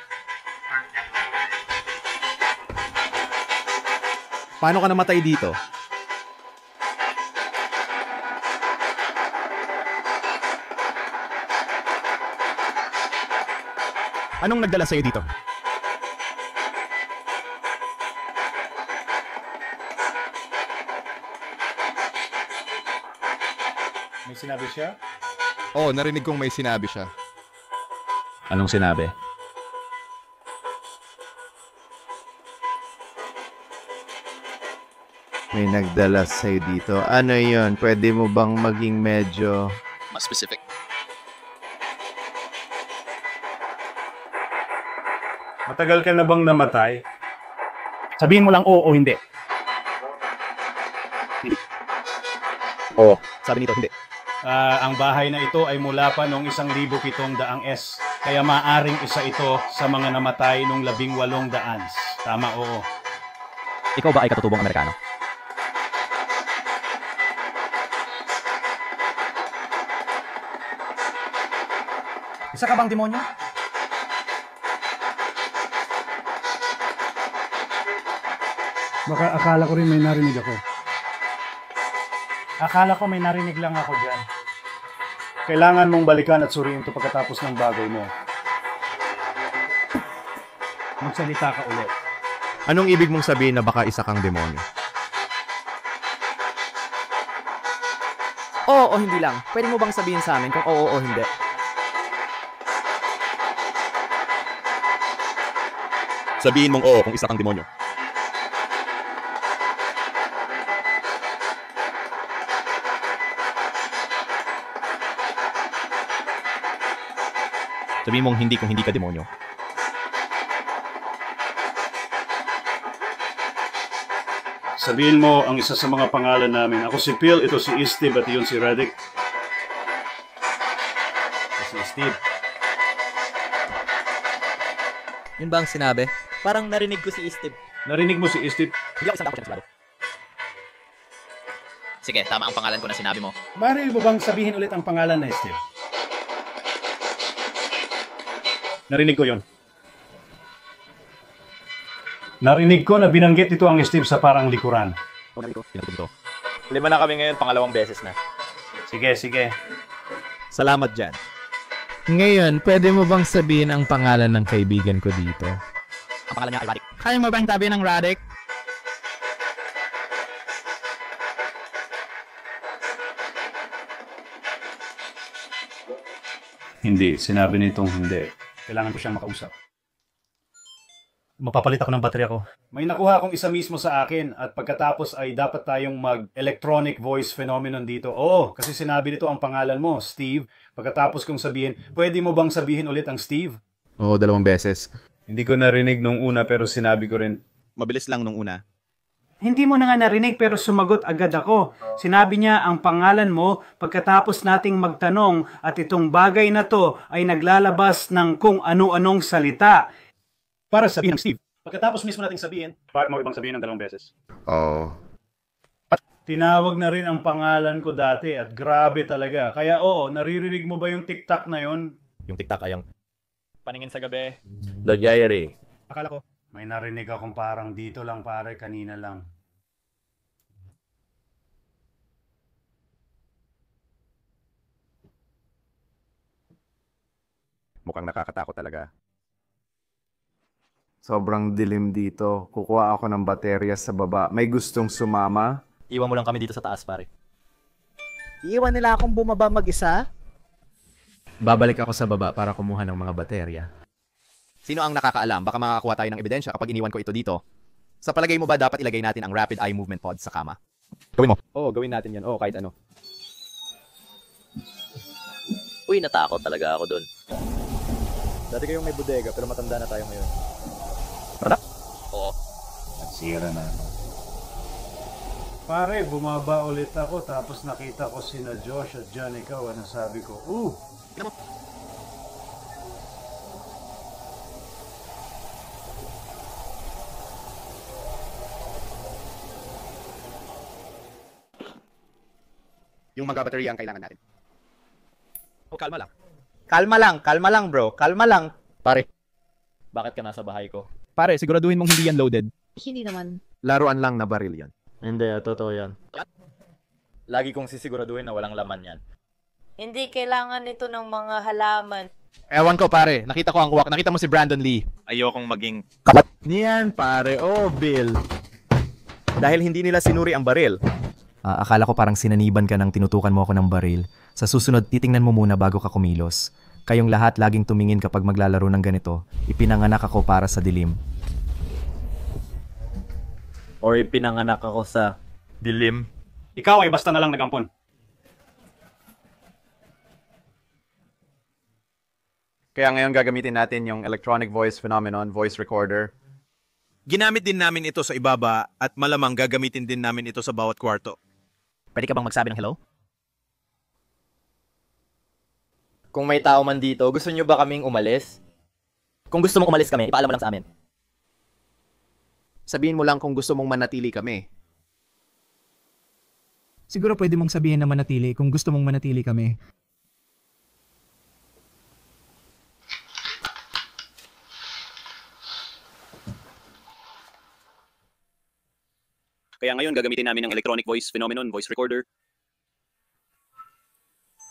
Paano ka namatay dito? Anong nagdala sa'yo dito? May sinabi siya? Oo, narinig kong may sinabi siya. Anong sinabi? May nagdala sa'yo dito. Ano yon? Pwede mo bang maging medyo... Mas specific. Matagal ka na bang namatay? Sabihin mo lang oo o hindi. Oo, sabi nito, hindi. Ang bahay na ito ay mula pa noong 1700 S. Kaya maaring isa ito sa mga namatay noong 1800. Tama, oo. Ikaw ba ay katutubong Amerikano? Isa ka bang demonyo? Baka akala ko rin may narinig ako. Akala ko may narinig lang ako dyan. Kailangan mong balikan at suriin ito pagkatapos ng bagay mo. Magsalita ka ulit. Anong ibig mong sabihin na baka isa kang demonyo? Oo o hindi lang. Pwede mo bang sabihin sa amin kung oo o hindi? Sabihin mong oo kung isa kang demonyo. Sabihin mong hindi kung hindi ka demonyo. Sabihin mo ang isa sa mga pangalan namin. Ako si Phil, ito si Steve, at yun si Radic. Ito si Steve. Yun ba ang sinabi? Parang narinig ko si Steve. Narinig mo si Steve? Hindi ako isang takot siya. Sige, tama ang pangalan ko na sinabi mo. Maaari mo bang sabihin ulit ang pangalan na Steve? Narinig ko yon. Narinig ko na binanggit ito ang Steve sa parang likuran. Lima na kami ngayon, pangalawang beses na. Sige, sige. Salamat dyan. Ngayon, pwede mo bang sabihin ang pangalan ng kaibigan ko dito? Ang pangalan niya ay Radic. Kaya mo bang tabi ng Radic? Hindi, sinabi nitong hindi. Kailangan ko siyang makausap. Mapapalit ako ng baterya ko. May nakuha akong isa mismo sa akin at pagkatapos ay dapat tayong mag-electronic voice phenomenon dito. Oo, kasi sinabi nito ang pangalan mo, Steve. Pagkatapos kong sabihin, pwede mo bang sabihin ulit ang Steve? Oo, 2 beses. Hindi ko narinig nung una pero sinabi ko rin. Mabilis lang nung una. Hindi mo na nga narinig pero sumagot agad ako. Sinabi niya ang pangalan mo pagkatapos nating magtanong at itong bagay na to ay naglalabas ng kung ano-anong salita. Para sabihin ng Steve. Pagkatapos mismo nating sabihin, bakit mo ibang sabihin ng 2 beses? Oo. At tinawag na rin ang pangalan ko dati at grabe talaga. Kaya oo, naririnig mo ba yung TikTok na yon? Yung TikTok ay yung paningin sa gabi. The Diary. Akala ko, may narinig akong parang dito lang pare, kanina lang. Mukhang nakakatakot talaga. Sobrang dilim dito. Kukuha ako ng baterya sa baba. May gustong sumama? Iwan mo lang kami dito sa taas, pare. Iiwan nila akong bumaba mag-isa? Babalik ako sa baba para kumuha ng mga baterya. Sino ang nakakaalam? Baka makakuha tayo ng ebidensya kapag iniwan ko ito dito. Sa palagay mo ba dapat ilagay natin ang rapid eye movement pod sa kama? Gawin mo. Oo, gawin natin yan. Oo, kahit ano. Uy, natakot talaga ako dun. Dati kayong may bodega pero matanda na tayo ngayon. Ano? Oo. Nagsira na. Pare, bumaba ulit ako tapos nakita ko sina Josh at John. Ikaw, ano sabi ko? Yung mga baterya ang kailangan natin. Oh, kalma lang. Kalma lang bro. Kalma lang. Pare, bakit ka nasa bahay ko? Pare, siguraduhin mong hindi yan loaded. Hindi naman. Laruan lang na baril yan. Hindi, totoo yan. Lagi kong sisiguraduhin na walang laman yan. Hindi kailangan ito ng mga halaman. Ewan ko pare, nakita ko ang kuwak. Nakita mo si Brandon Lee. Ayokong maging... Niyan pare, oh Bill. Dahil hindi nila sinuri ang baril. Akala ko parang sinaniban ka nang tinutukan mo ako ng baril. Sa susunod, titingnan mo muna bago ka kumilos. Kayong lahat laging tumingin kapag maglalaro ng ganito. Ipinanganak ako para sa dilim. Or ipinanganak ako sa dilim. Ikaw ay basta na lang nagampon. Kaya ngayon gagamitin natin yung electronic voice phenomenon, voice recorder. Ginamit din namin ito sa ibaba at malamang gagamitin din namin ito sa bawat kwarto. Pwede ka bang magsabi ng hello? Kung may tao man dito, gusto nyo ba kaming umalis? Kung gusto mong umalis kami, ipaalam mo lang sa amin. Sabihin mo lang kung gusto mong manatili kami. Siguro pwede mong sabihin na manatili kung gusto mong manatili kami. Kaya ngayon gagamitin namin ang electronic voice phenomenon, voice recorder.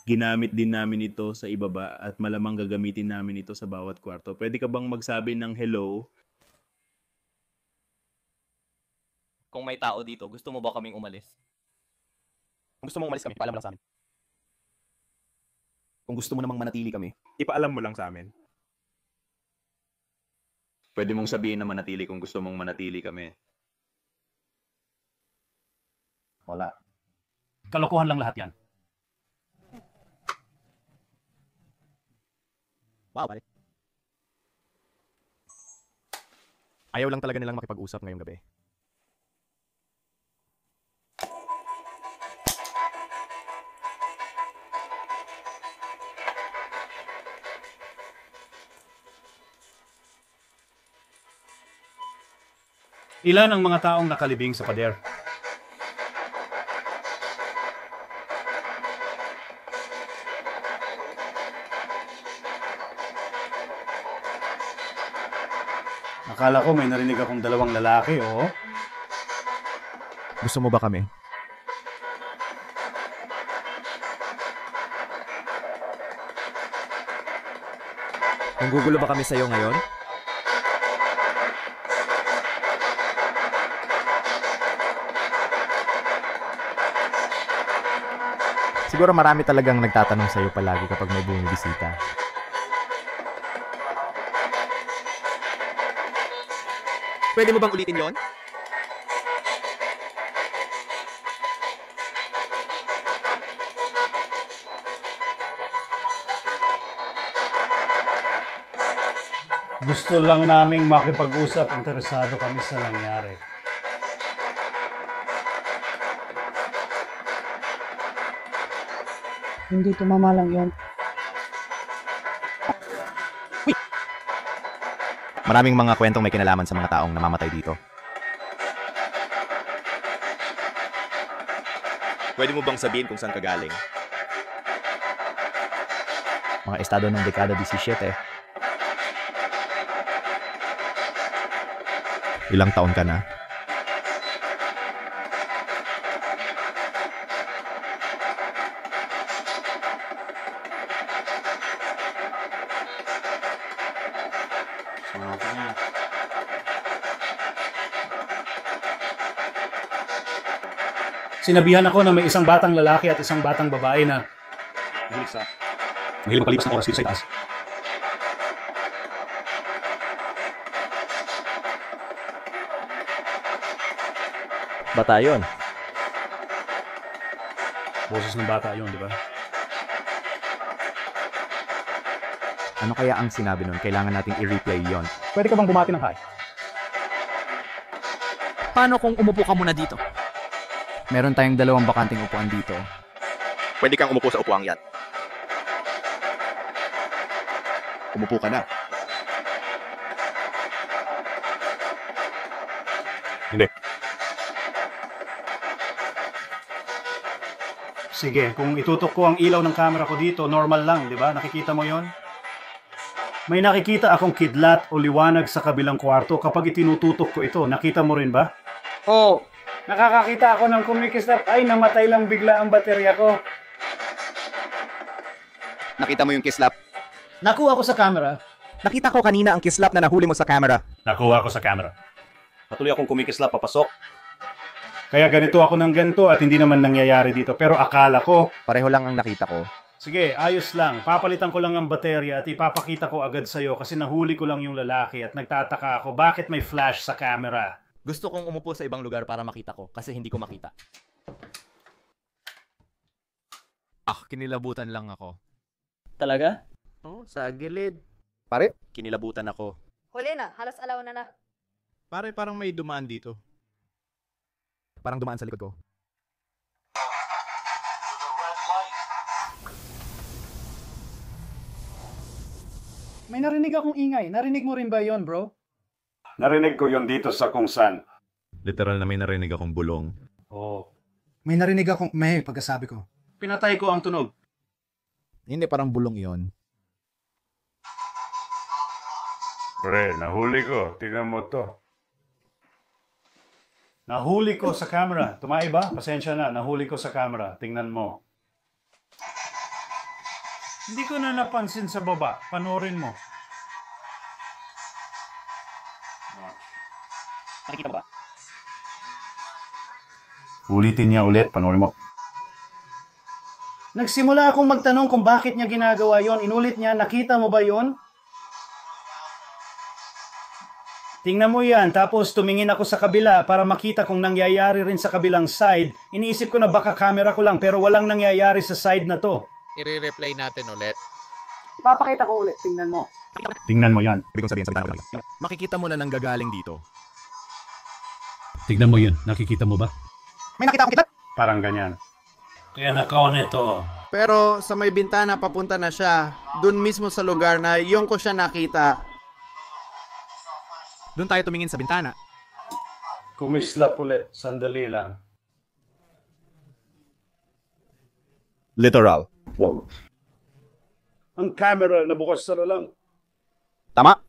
Ginamit din namin ito sa ibaba at malamang gagamitin namin ito sa bawat kwarto. Pwede ka bang magsabi ng hello? Kung may tao dito, gusto mo ba kaming umalis? Kung gusto mong umalis kami, ipaalam mo lang sa amin. Kung gusto mo namang manatili kami, Ipaalam mo lang sa amin. Pwede mong sabihin na manatili kung gusto mong manatili kami. wala. Kalokohan lang lahat yan. Wow, pare. Ayaw lang talaga nilang makipag-usap ngayong gabi. Ilan ang mga taong nakalibing sa pader? Akala ko may narinig akong dalawang lalaki, oo? Gusto mo ba kami? Nanggugulo ba kami sa'yo ngayon? Siguro marami talagang nagtatanong sa'yo palagi kapag may bumibisita. Pwede mo bang ulitin yon? Gusto lang naming makipag-usap. Interesado kami sa nangyari. Hindi tumama lang yun. Maraming mga kwentong may kinalaman sa mga taong namamatay dito. Pwede mo bang sabihin kung saan ka galing? Mga estado ng dekada 17. Ilang taon ka na? Sinabihan ako na may isang batang lalaki at isang batang babae na mahilig palipas ng oras dito sa itaas. Bata yun. Boses ng bata yun, di ba? Ano kaya ang sinabi nun? Kailangan nating i-replay yon. Pwede ka bang bumati ng hi? Paano kung umupo ka muna dito? Meron tayong 2 bakanting upuan dito. Pwede kang umupo sa upuang yan. Umupo ka na. Hindi. Sige, kung itutok ko ang ilaw ng camera ko dito, normal lang, di ba? Nakikita mo yon? May nakikita akong kidlat o liwanag sa kabilang kwarto kapag itinututok ko ito. Nakita mo rin ba? Oo. Nakakakita ako ng kumikislap. Ay, namatay lang bigla ang baterya ko. Nakita mo yung kislap? Nakuha ko sa camera. Nakita ko kanina ang kislap na nahuli mo sa camera. Nakuha ko sa camera. Patuloy akong kumikislap papasok. Kaya ganito ako ng ganito at hindi naman nangyayari dito. Pero akala ko... Pareho lang ang nakita ko. Sige, ayos lang. Papalitan ko lang ang baterya at ipapakita ko agad sa'yo kasi nahuli ko lang yung lalaki at nagtataka ako bakit may flash sa camera. Gusto kong umupo sa ibang lugar para makita ko kasi hindi ko makita. Kinilabutan lang ako. Talaga? Oo, sa gilid. Pare, kinilabutan ako. Huli na, halos alaw na. Pare, parang may dumaan dito. Parang dumaan sa likod ko. May narinig akong ingay. Narinig mo rin ba yon, bro? Narinig ko yon dito sa kung saan. Literal na may narinig akong bulong. Oh. May narinig akong may pagkasabi ko. Pinatay ko ang tunog. Hindi, parang bulong iyon. Pre, nahuli ko. Tingnan mo to. Nahuli ko sa camera. Tumay ba? Pasensya na. Nahuli ko sa camera. Tingnan mo. Hindi ko na napansin sa baba. Panoorin mo. Nakikita mo ba? Ulitin niya ulit. Panoorin mo. Nagsimula akong magtanong kung bakit niya ginagawa yon. Inulit niya. Nakita mo ba yon? Tingnan mo yan, tapos tumingin ako sa kabila para makita kung nangyayari rin sa kabilang side. Iniisip ko na baka camera ko lang pero walang nangyayari sa side na to. I-replay natin ulit. Papakita ko ulit, tingnan mo. Tingnan mo yan. Ibig kong sabihin, salita ko lang. Makikita mo na nanggagaling dito. Tingnan mo yun. Nakikita mo ba? May nakita akong kita. Parang ganyan. Kaya nakaw nito. Pero sa may bintana papunta na siya. Doon mismo sa lugar na yung ko siya nakita. Doon tayo tumingin sa bintana. Kumislap ulit. Sandali lang. Literal. Ang camera nabukas na lang. Tama.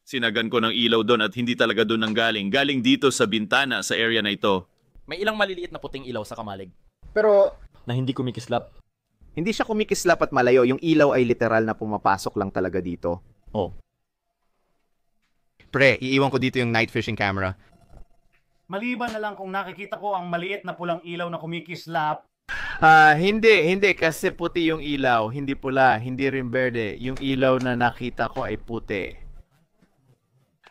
Sinagan ko ng ilaw doon at hindi talaga doon nanggaling. Galing dito sa bintana sa area na ito. May ilang maliliit na puting ilaw sa kamalig. Pero Na hindi kumikislap. hindi siya kumikislap at malayo. Yung ilaw ay literal na pumapasok lang talaga dito. Oh. Pre, iiwan ko dito yung night fishing camera. Maliban na lang kung nakikita ko ang maliit na pulang ilaw na kumikislap. Hindi kasi puti yung ilaw, hindi pula, hindi rin berde. Yung ilaw na nakita ko ay puti.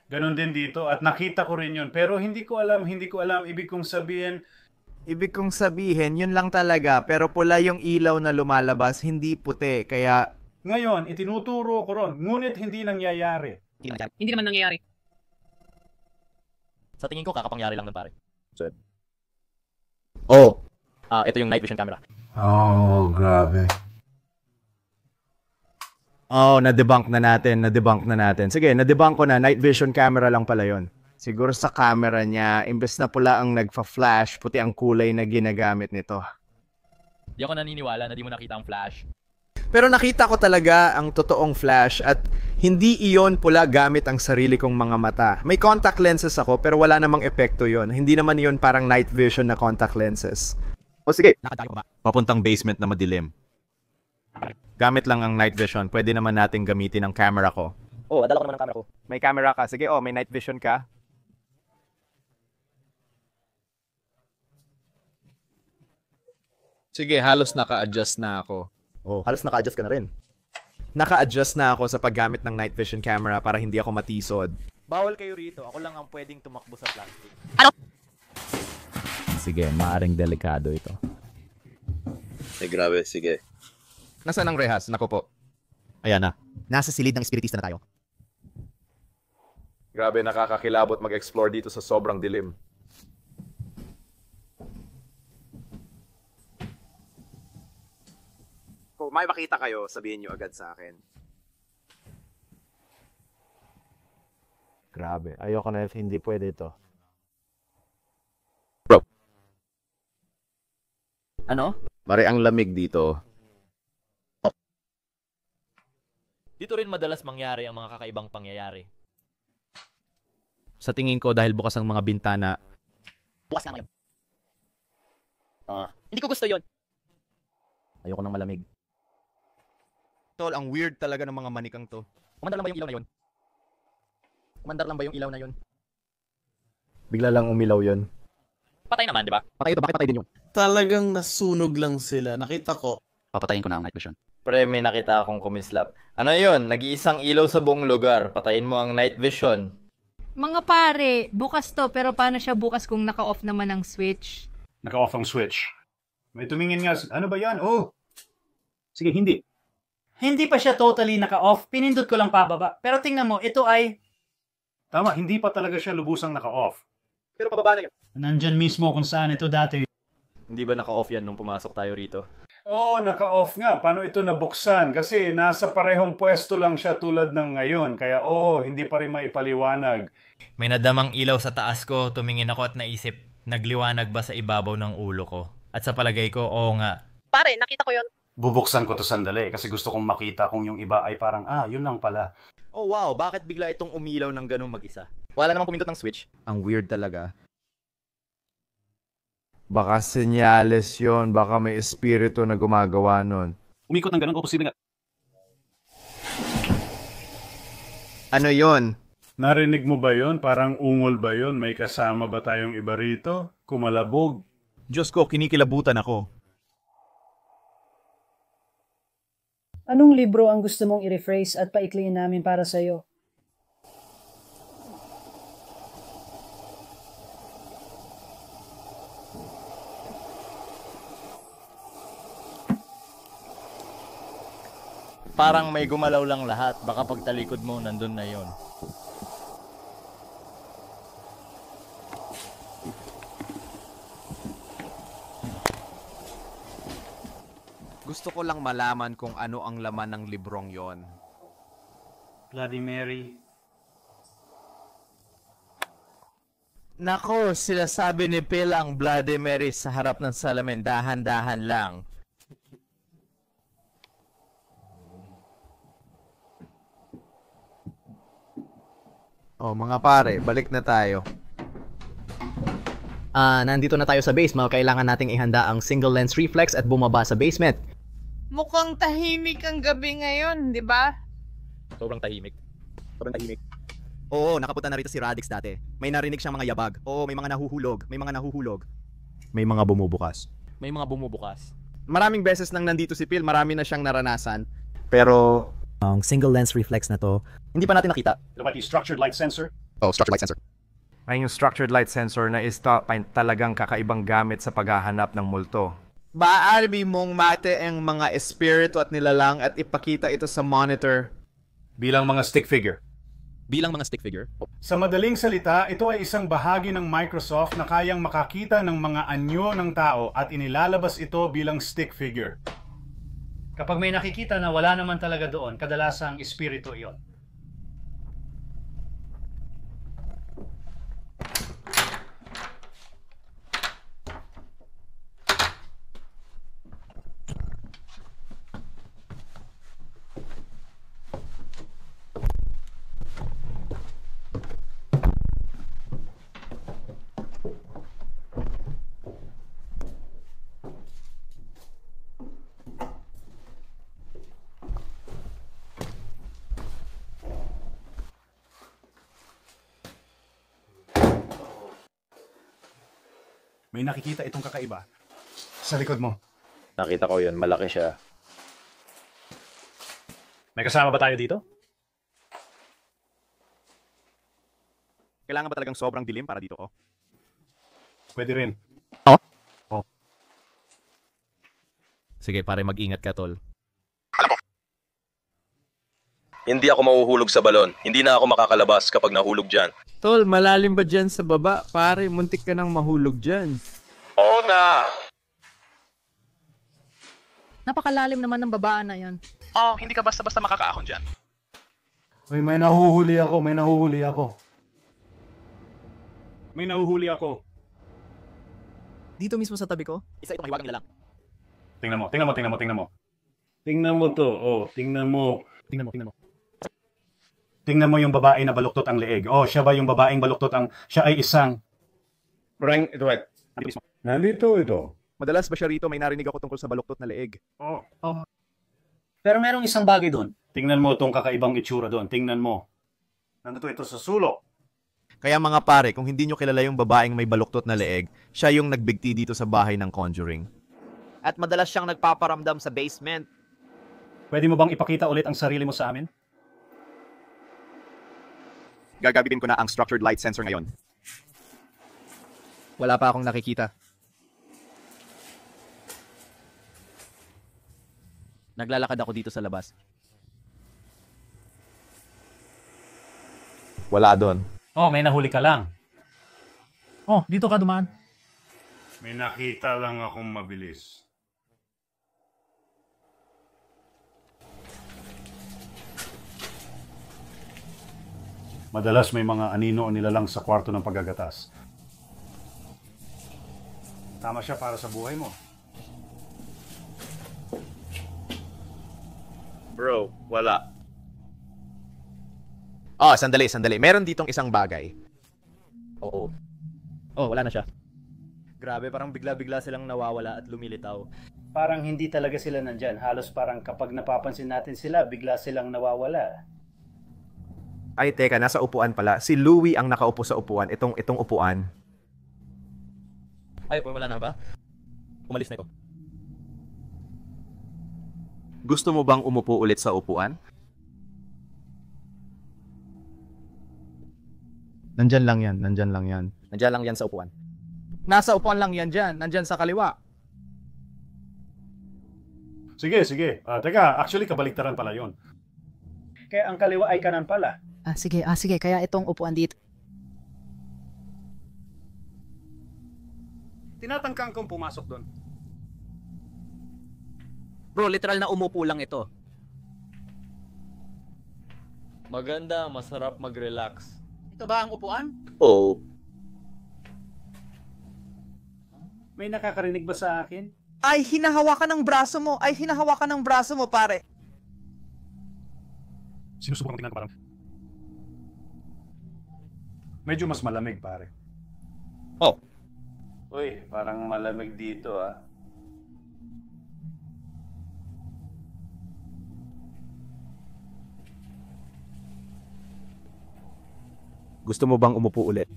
Ganon din dito at nakita ko rin yun. Pero hindi ko alam. Ibig kong sabihin, Yun lang talaga. Pero pula yung ilaw na lumalabas, hindi puti. Kaya ngayon, itinuturo ko ron. Ngunit hindi nangyayari. Hindi naman nangyayari. Sa tingin ko, kakapangyari lang nun, pare. Oh. Ito yung night vision camera. Oh, grabe. Oh, na-debunk na natin. Sige, na-debunk ko na. Night vision camera lang pala yon. Siguro sa camera niya, imbes na pula ang nagfa-flash, puti ang kulay na ginagamit nito. Di ako naniniwala na di mo nakita ang flash. Pero nakita ko talaga ang totoong flash at hindi iyon pula gamit ang sarili kong mga mata. May contact lenses ako pero wala namang epekto yon. Hindi naman iyon parang night vision na contact lenses. O sige. Papuntang basement na madilim. Gamit lang ang night vision. Pwede naman natin gamitin ang camera ko. Oh, adala ko naman ang camera ko. May camera ka. Sige, may night vision ka. Sige, halos naka-adjust na ako. Oh. Halos naka-adjust ka na rin. Naka-adjust na ako sa paggamit ng night vision camera para hindi ako matisod. Bawal kayo rito. Ako lang ang pwedeng tumakbo sa plastic. Ano? Sige, maaring delikado ito. Grabe, sige. Nasaan ang rehas? Naku po. Ayan na. Nasa silid ng espiritista na tayo. Grabe, nakakakilabot mag-explore dito sa sobrang dilim. Kung may makita kayo, sabihin nyo agad sa akin. Grabe, ayoko na hindi pwede ito. Bro. Ano? Mare, ang lamig dito. Dito rin madalas mangyari ang mga kakaibang pangyayari. Sa tingin ko dahil bukas ang mga bintana. Bukas nga ngayon. Hindi ko gusto yon. Ayoko nang malamig. Tol, ang weird talaga ng mga manikang to. Umandar lang ba yung ilaw na yun? Umandar lang ba yung ilaw na yun? Bigla lang umilaw yon. Patay naman, di ba? Patay ito, bakit patay din yun? Talagang nasunog lang sila. Nakita ko. Papatayin ko na ang night vision. Pre, may nakita akong kumislap. Ano yun? Nag-iisang ilaw sa buong lugar. Patayin mo ang night vision. Mga pare, bukas to, pero paano siya bukas kung naka-off naman ang switch? Naka-off ang switch. May tumingin nga. Ano ba yan? Oh. Sige, hindi. Hindi pa siya totally naka-off. Pinindot ko lang pababa. Pero tingnan mo, ito ay... Tama, hindi pa talaga siya lubusang naka-off. Pero pababa na yun. Nandyan mismo kung saan ito dati. Hindi ba naka-off yan nung pumasok tayo rito? Oo, naka-off nga. Paano ito nabuksan? Kasi nasa parehong pwesto lang siya tulad ng ngayon. Kaya hindi pa rin maipaliwanag. May nadamang ilaw sa taas ko, tumingin ako at naisip, nagliwanag ba sa ibabaw ng ulo ko? At sa palagay ko, oo nga. Pare, nakita ko yon. Bubuksan ko to sandali kasi gusto kong makita kung yung iba ay parang, yun lang pala. Oh wow, bakit bigla itong umilaw ng ganung mag-isa? Wala namang pumindot ng switch. Ang weird talaga. Baka senyales yon, baka may espiritu na gumagawa nun. Umikot ng ganun o posible nga. Ano yon? Narinig mo ba yon? Parang ungol ba yon? May kasama ba tayong iba rito? Kumalabog. Diyos ko, kinikilabutan ako. Anong libro ang gusto mong i-rephrase at paikliin namin para sa'yo? Parang may gumalaw lang lahat. Baka pagtalikod mo, nandun na yon. Gusto ko lang malaman kung ano ang laman ng librong yon. Bloody Mary. Nako, sila sabi ni Phil ang Bloody Mary sa harap ng salamin. Dahan-dahan lang. Oh, mga pare, balik na tayo. Nandito na tayo sa base. Kailangan nating ihanda ang single lens reflex at bumaba sa basement. Mukhang tahimik ang gabi ngayon, di ba? Sobrang tahimik. Sobrang tahimik. Oo, nakapunta na rito si Radix dati. May narinig siyang mga yabag. Oo, may mga nahuhulog. May mga nahuhulog. May mga bumubukas. May mga bumubukas. Maraming beses nang nandito si Phil, marami na siyang naranasan. Pero Ang single lens reflex na to, hindi pa natin nakita. Ito ba yung structured light sensor? Oh, structured light sensor. Ay, yung structured light sensor na talagang kakaibang gamit sa paghahanap ng multo. maaari mong mate ang mga espiritu at nilalang at ipakita ito sa monitor. Bilang mga stick figure. Bilang mga stick figure? Sa madaling salita, ito ay isang bahagi ng Microsoft na kayang makakita ng mga anyo ng tao at inilalabas ito bilang stick figure. Kapag may nakikita na wala naman talaga doon, kadalasang espiritu iyon. May nakikita itong kakaiba sa likod mo. Nakita ko yun, malaki siya. May kasama ba tayo dito? Kailangan ba talagang sobrang dilim para dito, oh? Pwede rin. Oh. Sige, pare, mag-ingat ka, tol. Hindi ako mahuhulog sa balon. Hindi na ako makakalabas kapag nahulog dyan. Tol, malalim ba dyan sa baba? Pare, muntik ka nang mahulog dyan. Oo na! Napakalalim naman ng babaan na yon. Oh, hindi ka basta-basta makakaahon dyan. Uy, may nahuhuli ako, may nahuhuli ako. May nahuhuli ako. Dito mismo sa tabi ko, isa itong hiwagang nilalang. Tingnan mo, tingnan mo, tingnan mo, tingnan mo. Tingnan mo to, oh, tingnan mo. Tingnan mo, tingnan mo. Tingnan mo yung babae na baluktot ang leeg. Oh, siya ba yung babaeng baluktot ang... Siya ay isang... Frank, ito. Nandito ito. Madalas ba siya rito may narinig ako tungkol sa baluktot na leeg? Oh. Pero merong isang bagay doon. Tingnan mo itong kakaibang itsura doon. Tingnan mo. Nandito ito sa sulok. Kaya mga pare, kung hindi nyo kilala yung babaeng may baluktot na leeg, siya yung nagbigti dito sa bahay ng Conjuring. At madalas siyang nagpaparamdam sa basement. Pwede mo bang ipakita ulit ang sarili mo sa amin? Gagamitin ko na ang structured light sensor ngayon. Wala pa akong nakikita. Naglalakad ako dito sa labas. Wala doon. Oh, may nahuli ka lang. Oh, dito ka dumaan. May nakita lang akong mabilis. Madalas may mga anino nila lang sa kwarto ng paggagatas. Tama siya para sa buhay mo. Bro, wala. Oh, sandali. Meron ditong isang bagay. Oo. Oh, wala na siya. Grabe, parang bigla-bigla silang nawawala at lumilitaw. Parang hindi talaga sila nandyan. Halos parang kapag napapansin natin sila, bigla silang nawawala. Ay, teka, nasa upuan pala. Si Louie ang nakaupo sa upuan. Itong upuan. Ay, wala na ba? Umalis na ito. Gusto mo bang umupo ulit sa upuan? Nandyan lang yan. Nandiyan lang yan sa upuan. Nasa upuan lang yan dyan. Nandyan sa kaliwa. Sige. Teka, actually kabaliktaran pala yon. Kaya ang kaliwa ay kanan pala. Sige. Kaya itong upuan dito. Tinatangkang kong pumasok doon. Bro, literal na umupo lang ito. Maganda, masarap mag-relax. Ito ba ang upuan? Oo. May nakakarinig ba sa akin? Ay, hinahawakan ng braso mo, pare. Sinusubukan tingnan ko parang. Medyo mas malamig, pare. Oh. Uy, parang malamig dito, ah. Gusto mo bang umupo ulit?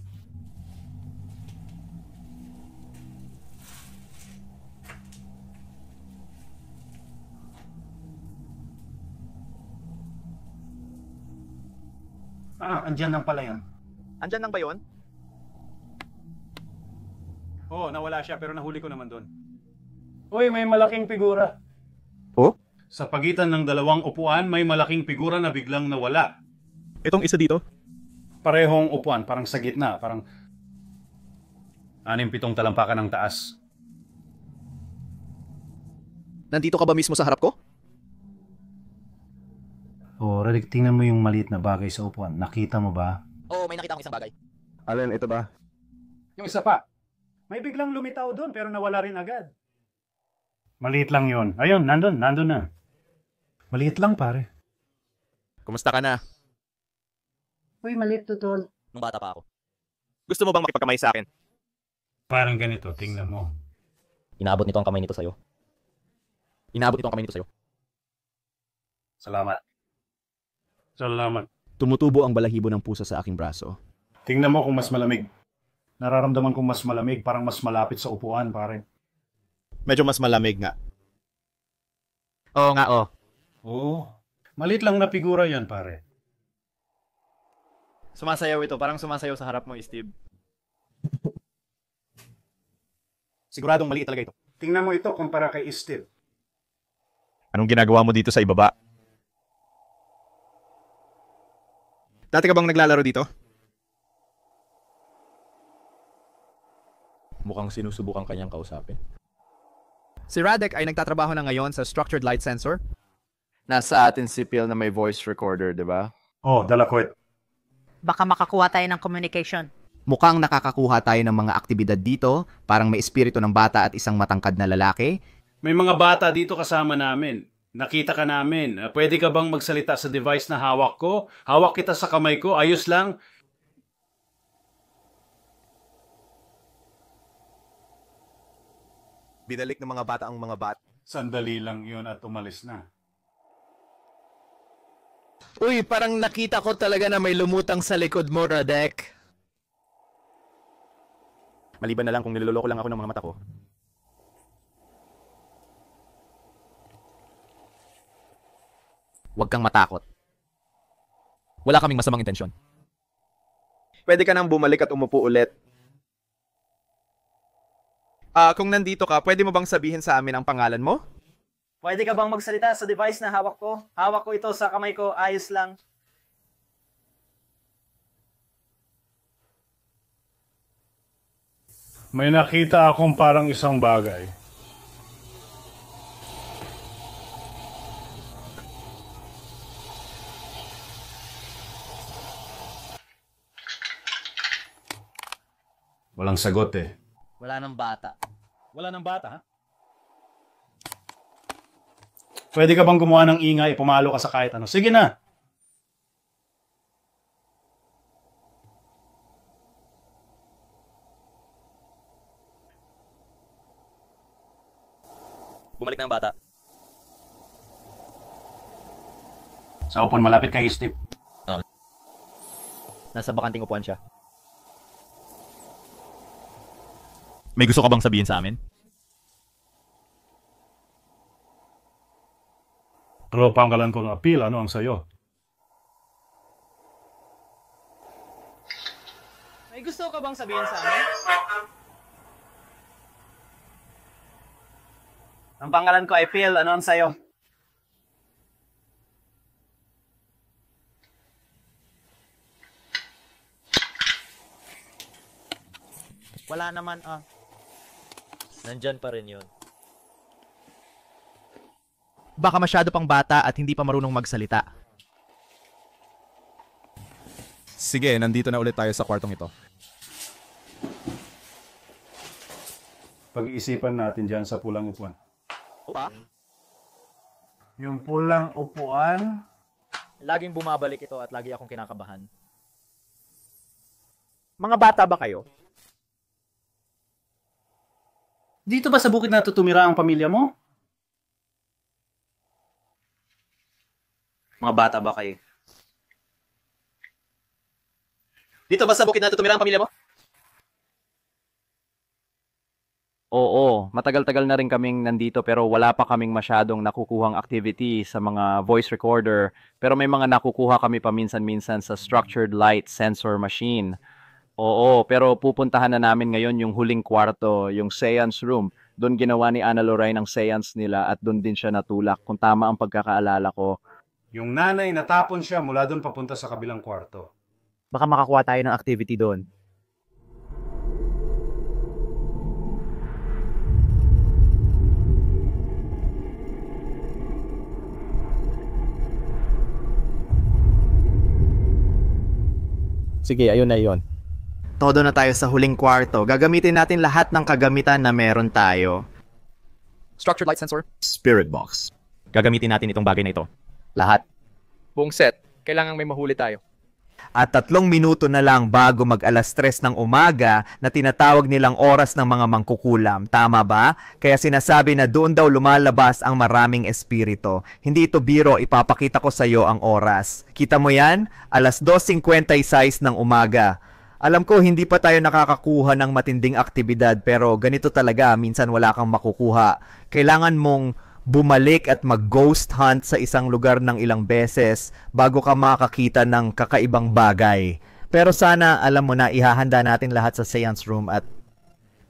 Andyan lang pala yun. Andyan lang ba yun? Oo, nawala siya pero nahuli ko naman doon. Uy, may malaking figura. Oh? Sa pagitan ng dalawang upuan, may malaking figura na biglang nawala. Itong isa dito? Parehong upuan, parang sa gitna, parang 6-7 talampakan ng taas. Nandito ka ba mismo sa harap ko? Oh, Redick, tingnan mo yung maliit na bagay sa upuan. Nakita mo ba? Oo, may nakita akong isang bagay. Alin, ito ba? Yung isa pa. May biglang lumitaw doon pero nawala rin agad. Maliit lang yon. Ayun, nandun na. Maliit lang, pare. Kumusta ka na? Uy, maliit to, tol. Nung bata pa ako. Gusto mo bang makipagkamay sa akin? Parang ganito, tingnan mo. Inaabot nito ang kamay nito sa'yo. Salamat. Tumutubo ang balahibo ng pusa sa aking braso. Tingnan mo kung mas malamig. Nararamdaman kong mas malamig, parang mas malapit sa upuan, pare. Medyo mas malamig nga. Oo nga, oh. Oo. Maliit lang na figura yan, pare. Sumasayaw ito. Parang sumasayaw sa harap mo, Steve. Siguradong maliit talaga ito. Tingnan mo ito kumpara kay Steve. Anong ginagawa mo dito sa ibaba? Dati ka bang naglalaro dito? Mukhang sinusubukan kanyang kausapin. Si Radek ay nagtatrabaho na ngayon sa Structured Light Sensor. Nasa atin si Phil na may voice recorder, di ba? Oh, dala ko ito. Baka makakuha tayo ng communication. Mukhang nakakakuha tayo ng mga aktibidad dito, parang may espiritu ng bata at isang matangkad na lalaki. May mga bata dito kasama namin. Nakita ka namin. Pwede ka bang magsalita sa device na hawak ko? Hawak kita sa kamay ko. Ayos lang. Binalik ng mga bata ang mga Sandali lang yun at umalis na. Uy, parang nakita ko talaga na may lumutang sa likod mo, Radek. Maliban na lang kung niloloko lang ako ng mga mata ko. Huwag kang matakot. Wala kaming masamang intensyon. Pwede ka nang bumalik at umupo ulit. Kung nandito ka, pwede mo bang sabihin sa amin ang pangalan mo? Pwede ka bang magsalita sa device na hawak ko? Hawak ko ito sa kamay ko, ayos lang. May nakita akong parang isang bagay. Walang sagot eh. Wala nang bata. Wala nang bata, ha? Pwede ka bang gumawa ng ingay, pumalo ka sa kahit ano? Sige na! Bumalik na ang bata. Sa upuan, malapit kay Steve. Nasa bakanting upuan siya. May gusto ka bang sabihin sa amin? Pero pangkalan ko ng appeal, ano ang sayo? May gusto ka bang sabihin sa amin? Ang pangalan ko ay Phil, ano ang sayo? Wala naman Nandyan pa rin yun. Baka masyado pang bata at hindi pa marunong magsalita. Sige, nandito na ulit tayo sa kwartong ito. Pag-iisipan natin dyan sa pulang upuan. Pa? Yung pulang upuan? Laging bumabalik ito at lagi akong kinakabahan. Mga bata ba kayo? Dito ba sa bukid na tumira ang pamilya mo? Mga bata ba kayo? Dito ba sa bukid na tumira ang pamilya mo? Oo, matagal-tagal na rin kaming nandito pero wala pa kaming masyadong nakukuhang activity sa mga voice recorder. Pero may mga nakukuha kami paminsan-minsan sa structured light sensor machine. Oo, pero pupuntahan na namin ngayon yung huling kwarto, yung seance room. Doon ginawa ni Ana Lorraine ang seance nila at doon din siya natulak, kung tama ang pagkakaalala ko. Yung nanay natapon siya mula doon papunta sa kabilang kwarto. Baka makakuha tayo ng activity doon. Sige, ayun na yun. Todo na tayo sa huling kwarto. Gagamitin natin lahat ng kagamitan na meron tayo. Structured light sensor. Spirit box. Gagamitin natin itong bagay na ito. Lahat. Buong set. Kailangan may mahuli tayo. At 3 minuto na lang bago mag-alas 3 ng umaga na tinatawag nilang oras ng mga mangkukulam. Tama ba? Kaya sinasabi na doon daw lumalabas ang maraming espiritu. Hindi ito biro, ipapakita ko sa iyo ang oras. Kita mo yan? Alas 2:56 ng umaga. Alam ko hindi pa tayo nakakakuha ng matinding aktibidad pero ganito talaga, minsan wala kang makukuha. Kailangan mong bumalik at mag-ghost hunt sa isang lugar ng ilang beses bago ka makakita ng kakaibang bagay. Pero sana alam mo na ihahanda natin lahat sa seance room at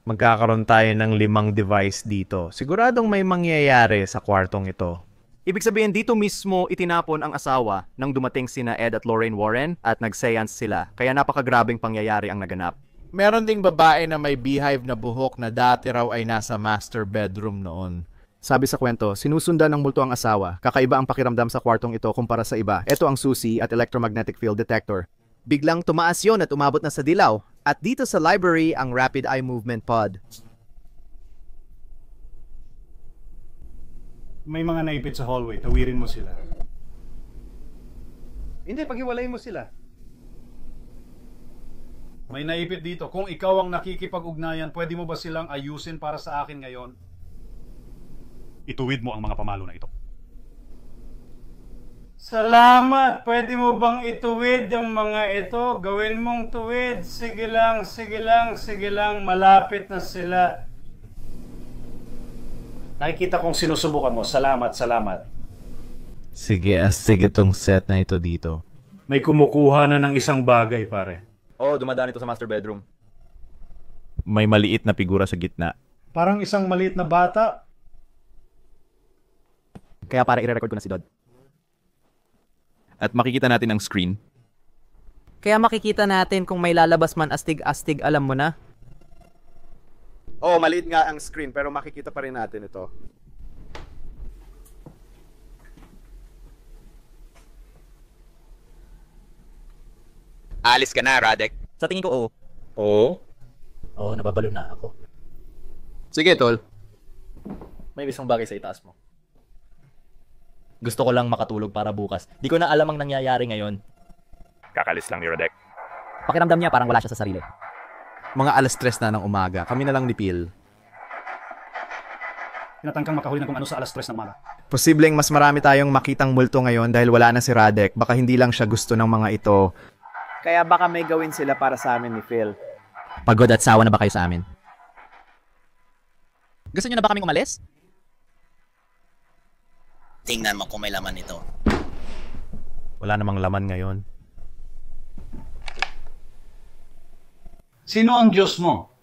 magkakaroon tayo ng 5 device dito. Siguradong may mangyayari sa kwartong ito. Ibig sabihin dito mismo itinapon ang asawa nang dumating sina Ed at Lorraine Warren at nag-seance sila. Kaya napakagrabing pangyayari ang naganap. Meron ding babae na may beehive na buhok na dati raw ay nasa master bedroom noon. Sabi sa kwento, sinusundan ng multo ang asawa. Kakaiba ang pakiramdam sa kwartong ito kumpara sa iba. Ito ang susi at electromagnetic field detector. Biglang tumaas yon at umabot na sa dilaw. At dito sa library ang rapid eye movement pod. May mga naipit sa hallway, tawirin mo sila. Hindi, paghiwalay mo sila. May naipit dito. Kung ikaw ang nakikipag-ugnayan, pwede mo ba silang ayusin para sa akin ngayon? Ituwid mo ang mga pamalo na ito. Salamat! Pwede mo bang ituwid yung mga ito? Gawin mong tuwid. Sige lang, sige lang, sige lang. Malapit na sila. Nakikita kong sinusubukan mo. Salamat, salamat. Sige, astig itong set na ito dito. May kumukuha na ng isang bagay, pare. Oo, dumadaan ito sa master bedroom. May maliit na figura sa gitna. Parang isang maliit na bata. Kaya para i-record ko na si Dodd. At makikita natin ang screen. Kaya makikita natin kung may lalabas man astig-astig, alam mo na. Oo, maliit nga ang screen pero makikita pa rin natin ito. Alis ka na, Radek. Sa tingin ko, oo. Oo? Oo, nababalo na ako. Sige, tol. May isang bagay sa itaas mo. Gusto ko lang makatulog para bukas. Di ko na alam ang nangyayari ngayon. Kakalis lang ni Rodek. Pakiramdam niya parang wala siya sa sarili. Mga 3:00 na ng umaga. Kami na lang ni Phil. Tinatangkang makahuli ng kung ano sa 3:00 ng umaga. Posibleng mas marami tayong makitang multo ngayon dahil wala na si Radek. Baka hindi lang siya gusto ng mga ito. Kaya baka may gawin sila para sa amin ni Phil. Pagod at sawa na ba kayo sa amin? Gusto niyo na ba kaming umalis? Tingnan mo kung may laman ito. Wala namang laman ngayon. Sino ang Diyos mo?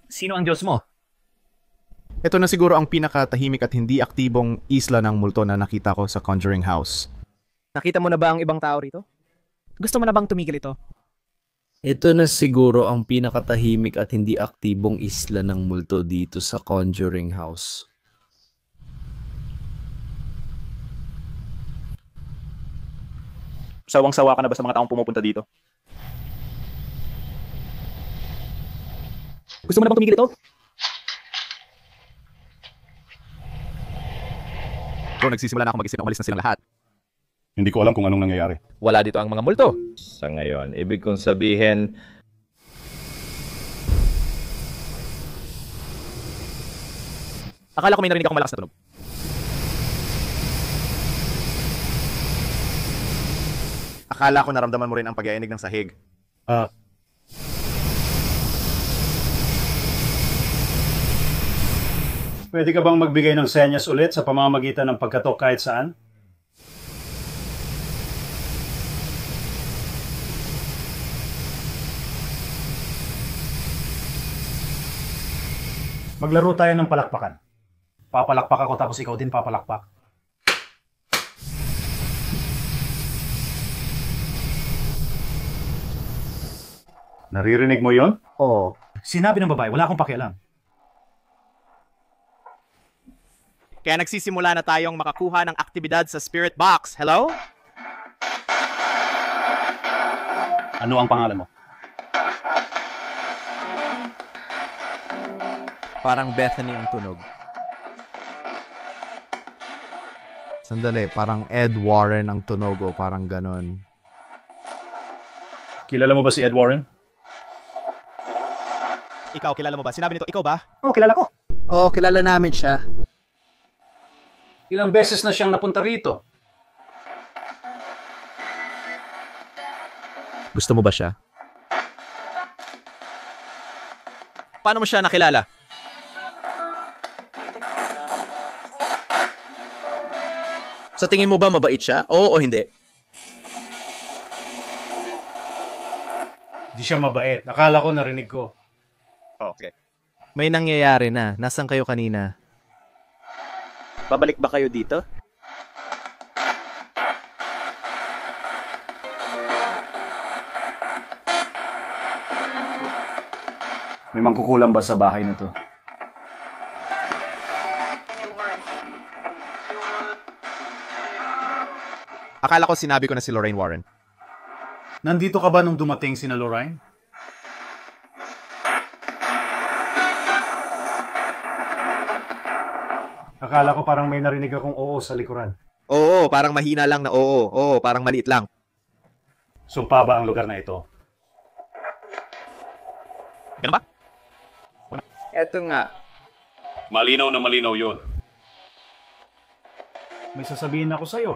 Sino ang Diyos mo? Ito na siguro ang pinakatahimik at hindi aktibong isla ng multo na nakita ko sa Conjuring House. Nakita mo na ba ang ibang tao rito? Gusto mo na bang tumigil ito? Ito na siguro ang pinakatahimik at hindi aktibong isla ng multo dito sa Conjuring House. Sawang-sawa ka na ba sa mga taong pumupunta dito? Gusto mo na bang tumigil ito? Bro, nagsisimula na ako mag-isip na umalis na silang lahat. Hindi ko alam kung anong nangyayari. Wala dito ang mga multo. Sa ngayon, ibig kong sabihin, Akala ko may narinig akong malakas na tunog. Akala ko naramdaman mo rin ang pag-iinig ng sahig. Pwede ka bang magbigay ng senyas ulit sa pamamagitan ng pagkatok kahit saan? Maglaro tayo ng palakpakan. Papalakpak ako tapos ikaw din papalakpak. Naririnig mo yon? Oo. Sinabi ng babae, wala akong pakialam. Kaya nagsisimula na tayong makakuha ng aktibidad sa Spirit Box. Hello? Ano ang pangalan mo? Parang Bethany ang tunog. Sandali, parang Ed Warren ang tunog o parang ganon. Kilala mo ba si Ed Warren? Ikaw, kilala mo ba? Sinabi nito, ikaw ba? Oh, kilala ko. Oo, kilala namin siya. Ilang beses na siyang napunta rito. Gusto mo ba siya? Paano mo siya nakilala? sa tingin mo ba mabait siya? Oo o hindi? Di siya mabait. Akala ko narinig ko. Okay. May nangyayari na. Nasaan kayo kanina? Babalik ba kayo dito? May mangkukulam ba sa bahay na to? Akala ko sinabi ko na si Lorraine Warren. Nandito ka ba nung dumating si na Lorraine? Akala ko parang may narinig akong oo sa likuran. Oo, parang mahina lang na oo. Oo, parang maliit lang. Sumpa ba ang lugar na ito? Ganun ba? Eto nga. Malinaw na malinaw yun. May sasabihin ako sa'yo.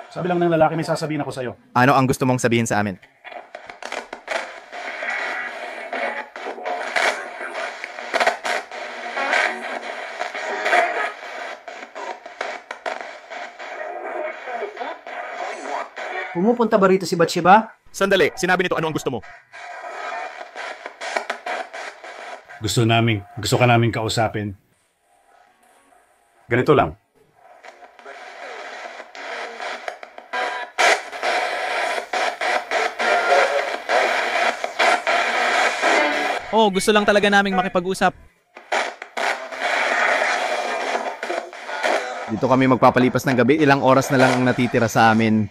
Sabi lang ng lalaki, may sasabihin ako sa'yo. Ano ang gusto mong sabihin sa amin? Pumupunta ba rito si Bathsheba? Sandali, sinabi nito ano ang gusto mo? Gusto ka namin kausapin. Ganito lang. Oh, gusto lang talaga naming makipag-usap. Dito kami magpapalipas ng gabi. Ilang oras na lang ang natitira sa amin.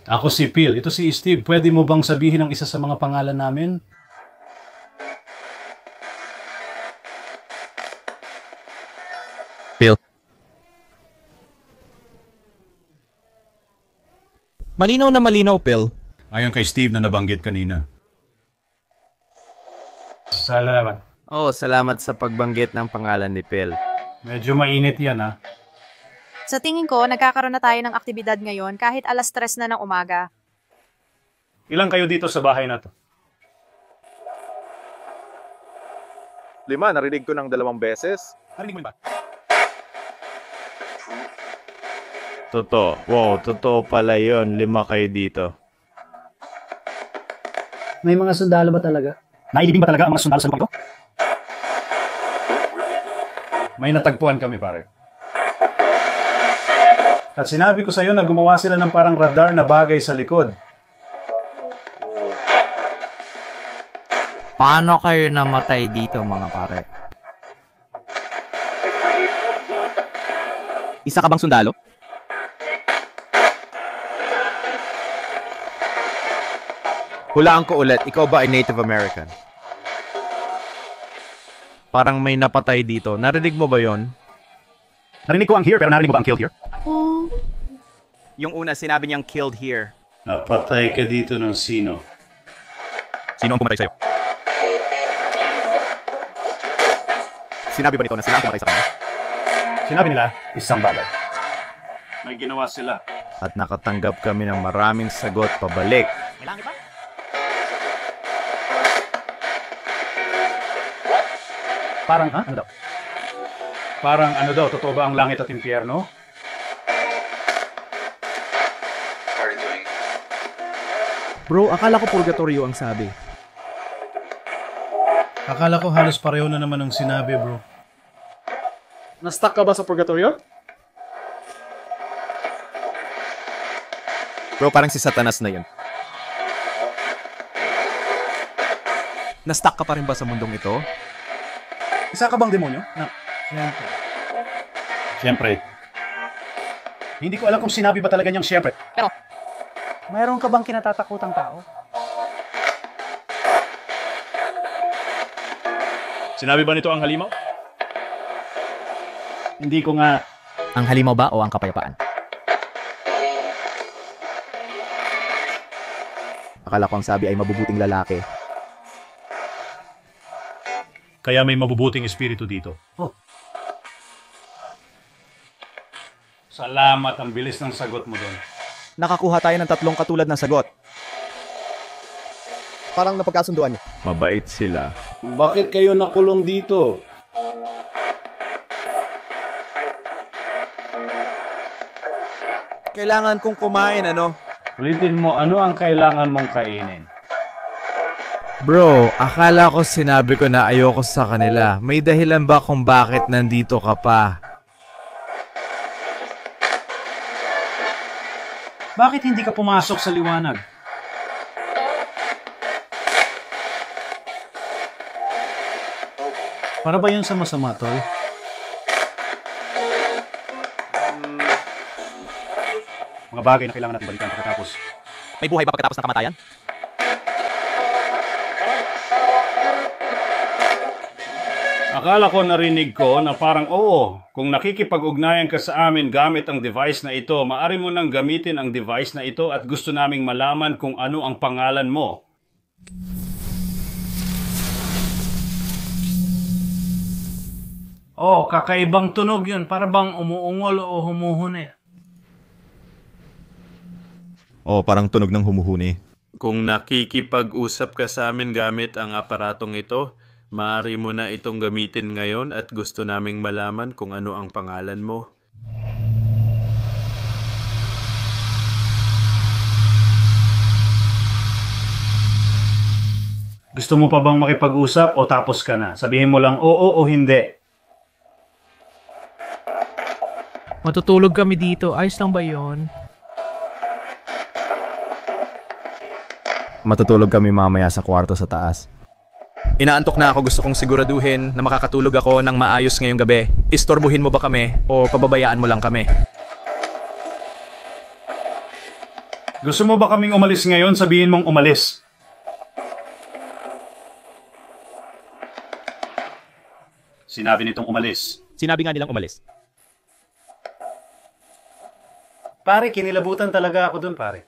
Ako si Phil. Ito si Steve. Pwede mo bang sabihin ang isa sa mga pangalan namin? Phil. Malinaw na malinaw, Phil. Ayon kay Steve na nabanggit kanina. Salamat. Oh, salamat sa pagbanggit ng pangalan ni Phil. Medyo mainit yan, ha? Sa tingin ko, nagkakaroon na tayo ng aktibidad ngayon kahit 3:00 na ng umaga. Ilan kayo dito sa bahay na to? 5, narinig ko ng 2 beses. Narinig mo ba? Totoo. Wow, totoo pala yun. 5 kayo dito. May mga sundalo ba talaga? Nailibing ba talaga ang mga sundalo sa lupang ito? May natagpuan kami, pare. At sinabi ko sa iyo na gumawa sila ng parang radar na bagay sa likod. Paano kayo namatay dito, mga pare? Isa ka bang sundalo? Hulaan ko ulit, ikaw ba ay Native American? Parang may napatay dito. Narinig mo ba yon? Narinig ko ang here, pero narinig mo ba ang killed here? Yung una, sinabi niyang killed here. Napatay ka dito ng sino? Sino ang pumatay sa'yo? Sinabi ba nito na sila ang pumatay sa kanya? Sinabi nila, isang bagay. May ginawa sila. At nakatanggap kami ng maraming sagot pabalik. Kailangan ba? Parang, ha? Ano daw? Parang ano daw, totoo ba ang langit at impyerno? Bro, akala ko purgatorio ang sabi. Akala ko halos pareho na naman ang sinabi, bro. Na-stuck ka ba sa purgatorio? Bro, parang si Satanas na yun. Na-stuck ka pa rin ba sa mundong ito? Isa ka bang demonyo? Na, Siyempre. Hindi ko alam kung sinabi ba talaga niyang siyempre. Pero, mayroon ka bang kinatatakutang tao? Sinabi ba nito ang halimaw? Hindi ko nga... Ang halimaw ba o ang kapayapaan? Akala ko ang sabi ay mabubuting lalaki. Kaya may mabubuting espiritu dito. Oh. Salamat, ang bilis ng sagot mo doon. Nakakuha tayo ng 3 katulad ng sagot. Parang napagkasunduan niyo. Mabait sila. Bakit kayo nakulong dito? Kailangan kong kumain, ano? Ulitin mo, ano ang kailangan mong kainin? Bro, akala ko sinabi ko na ayoko sa kanila. May dahilan ba kung bakit nandito ka pa? Bakit hindi ka pumasok sa liwanag? Para ba yun sa masama, tol? Mga bagay na kailangan natin balikan pagkatapos. May buhay ba pagkatapos ng kamatayan? Akala ko narinig ko na parang oo, kung nakikipag-ugnayan ka sa amin gamit ang device na ito, maaari mo nang gamitin ang device na ito at gusto naming malaman kung ano ang pangalan mo. Oh, kakaibang tunog yun. Para bang umuungol o humuhuni. Oh, parang tunog ng humuhuni. Kung nakikipag-usap ka sa amin gamit ang aparatong ito, maaari mo na itong gamitin ngayon at gusto naming malaman kung ano ang pangalan mo. Gusto mo pa bang makipag-usap o tapos ka na? Sabihin mo lang oo o hindi. Matutulog kami dito. Ayos lang ba yon? Matutulog kami mamaya sa kwarto sa taas. Inaantok na ako, gusto kong siguraduhin na makakatulog ako ng maayos ngayong gabi. Istorbuhin mo ba kami o pababayaan mo lang kami? Gusto mo ba kaming umalis ngayon? Sabihin mong umalis. Sinabi nitong umalis. Sinabi nga nilang umalis. Pare, kinilabutan talaga ako dun, pare.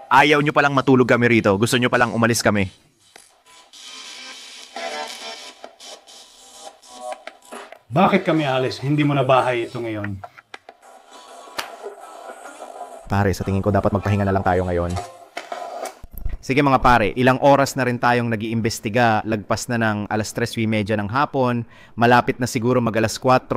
Ayaw nyo palang matulog kami rito. Gusto nyo palang umalis kami. Bakit kami alis? Hindi mo na bahay ito ngayon. Pare, sa tingin ko dapat magpahinga na lang tayo ngayon. Sige mga pare, ilang oras na rin tayong nag-iimbestiga, lagpas na ng 3:30 ng hapon, malapit na siguro mag 4:00.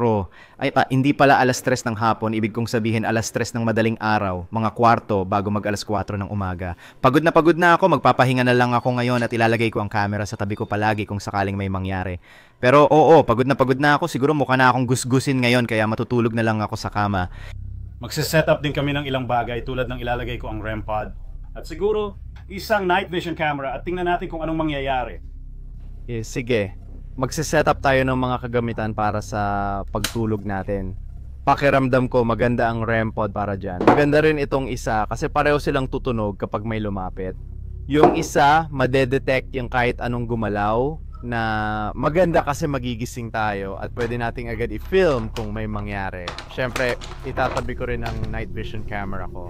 Hindi pala 3:00 ng hapon, ibig kong sabihin 3:00 ng madaling araw, mga kwarto bago mag 4:00 ng umaga. Pagod na ako, magpapahinga na lang ako ngayon at ilalagay ko ang camera sa tabi ko palagi kung sakaling may mangyari. Pero oo, pagod na ako, siguro mukha na akong gusgusin ngayon kaya matutulog na lang ako sa kama. Magsiset up din kami ng ilang bagay tulad ng ilalagay ko ang REM pod. At siguro, isang night vision camera at tingnan natin kung anong mangyayari. Sige, magsiset up tayo ng mga kagamitan para sa pagtulog natin. Pakiramdam ko maganda ang REM pod para dyan. Maganda rin itong isa kasi pareho silang tutunog kapag may lumapit. Yung isa, madedetect yung kahit anong gumalaw na maganda kasi magigising tayo at pwede nating agad i-film kung may mangyari. Siyempre, itatabi ko rin ang night vision camera ko.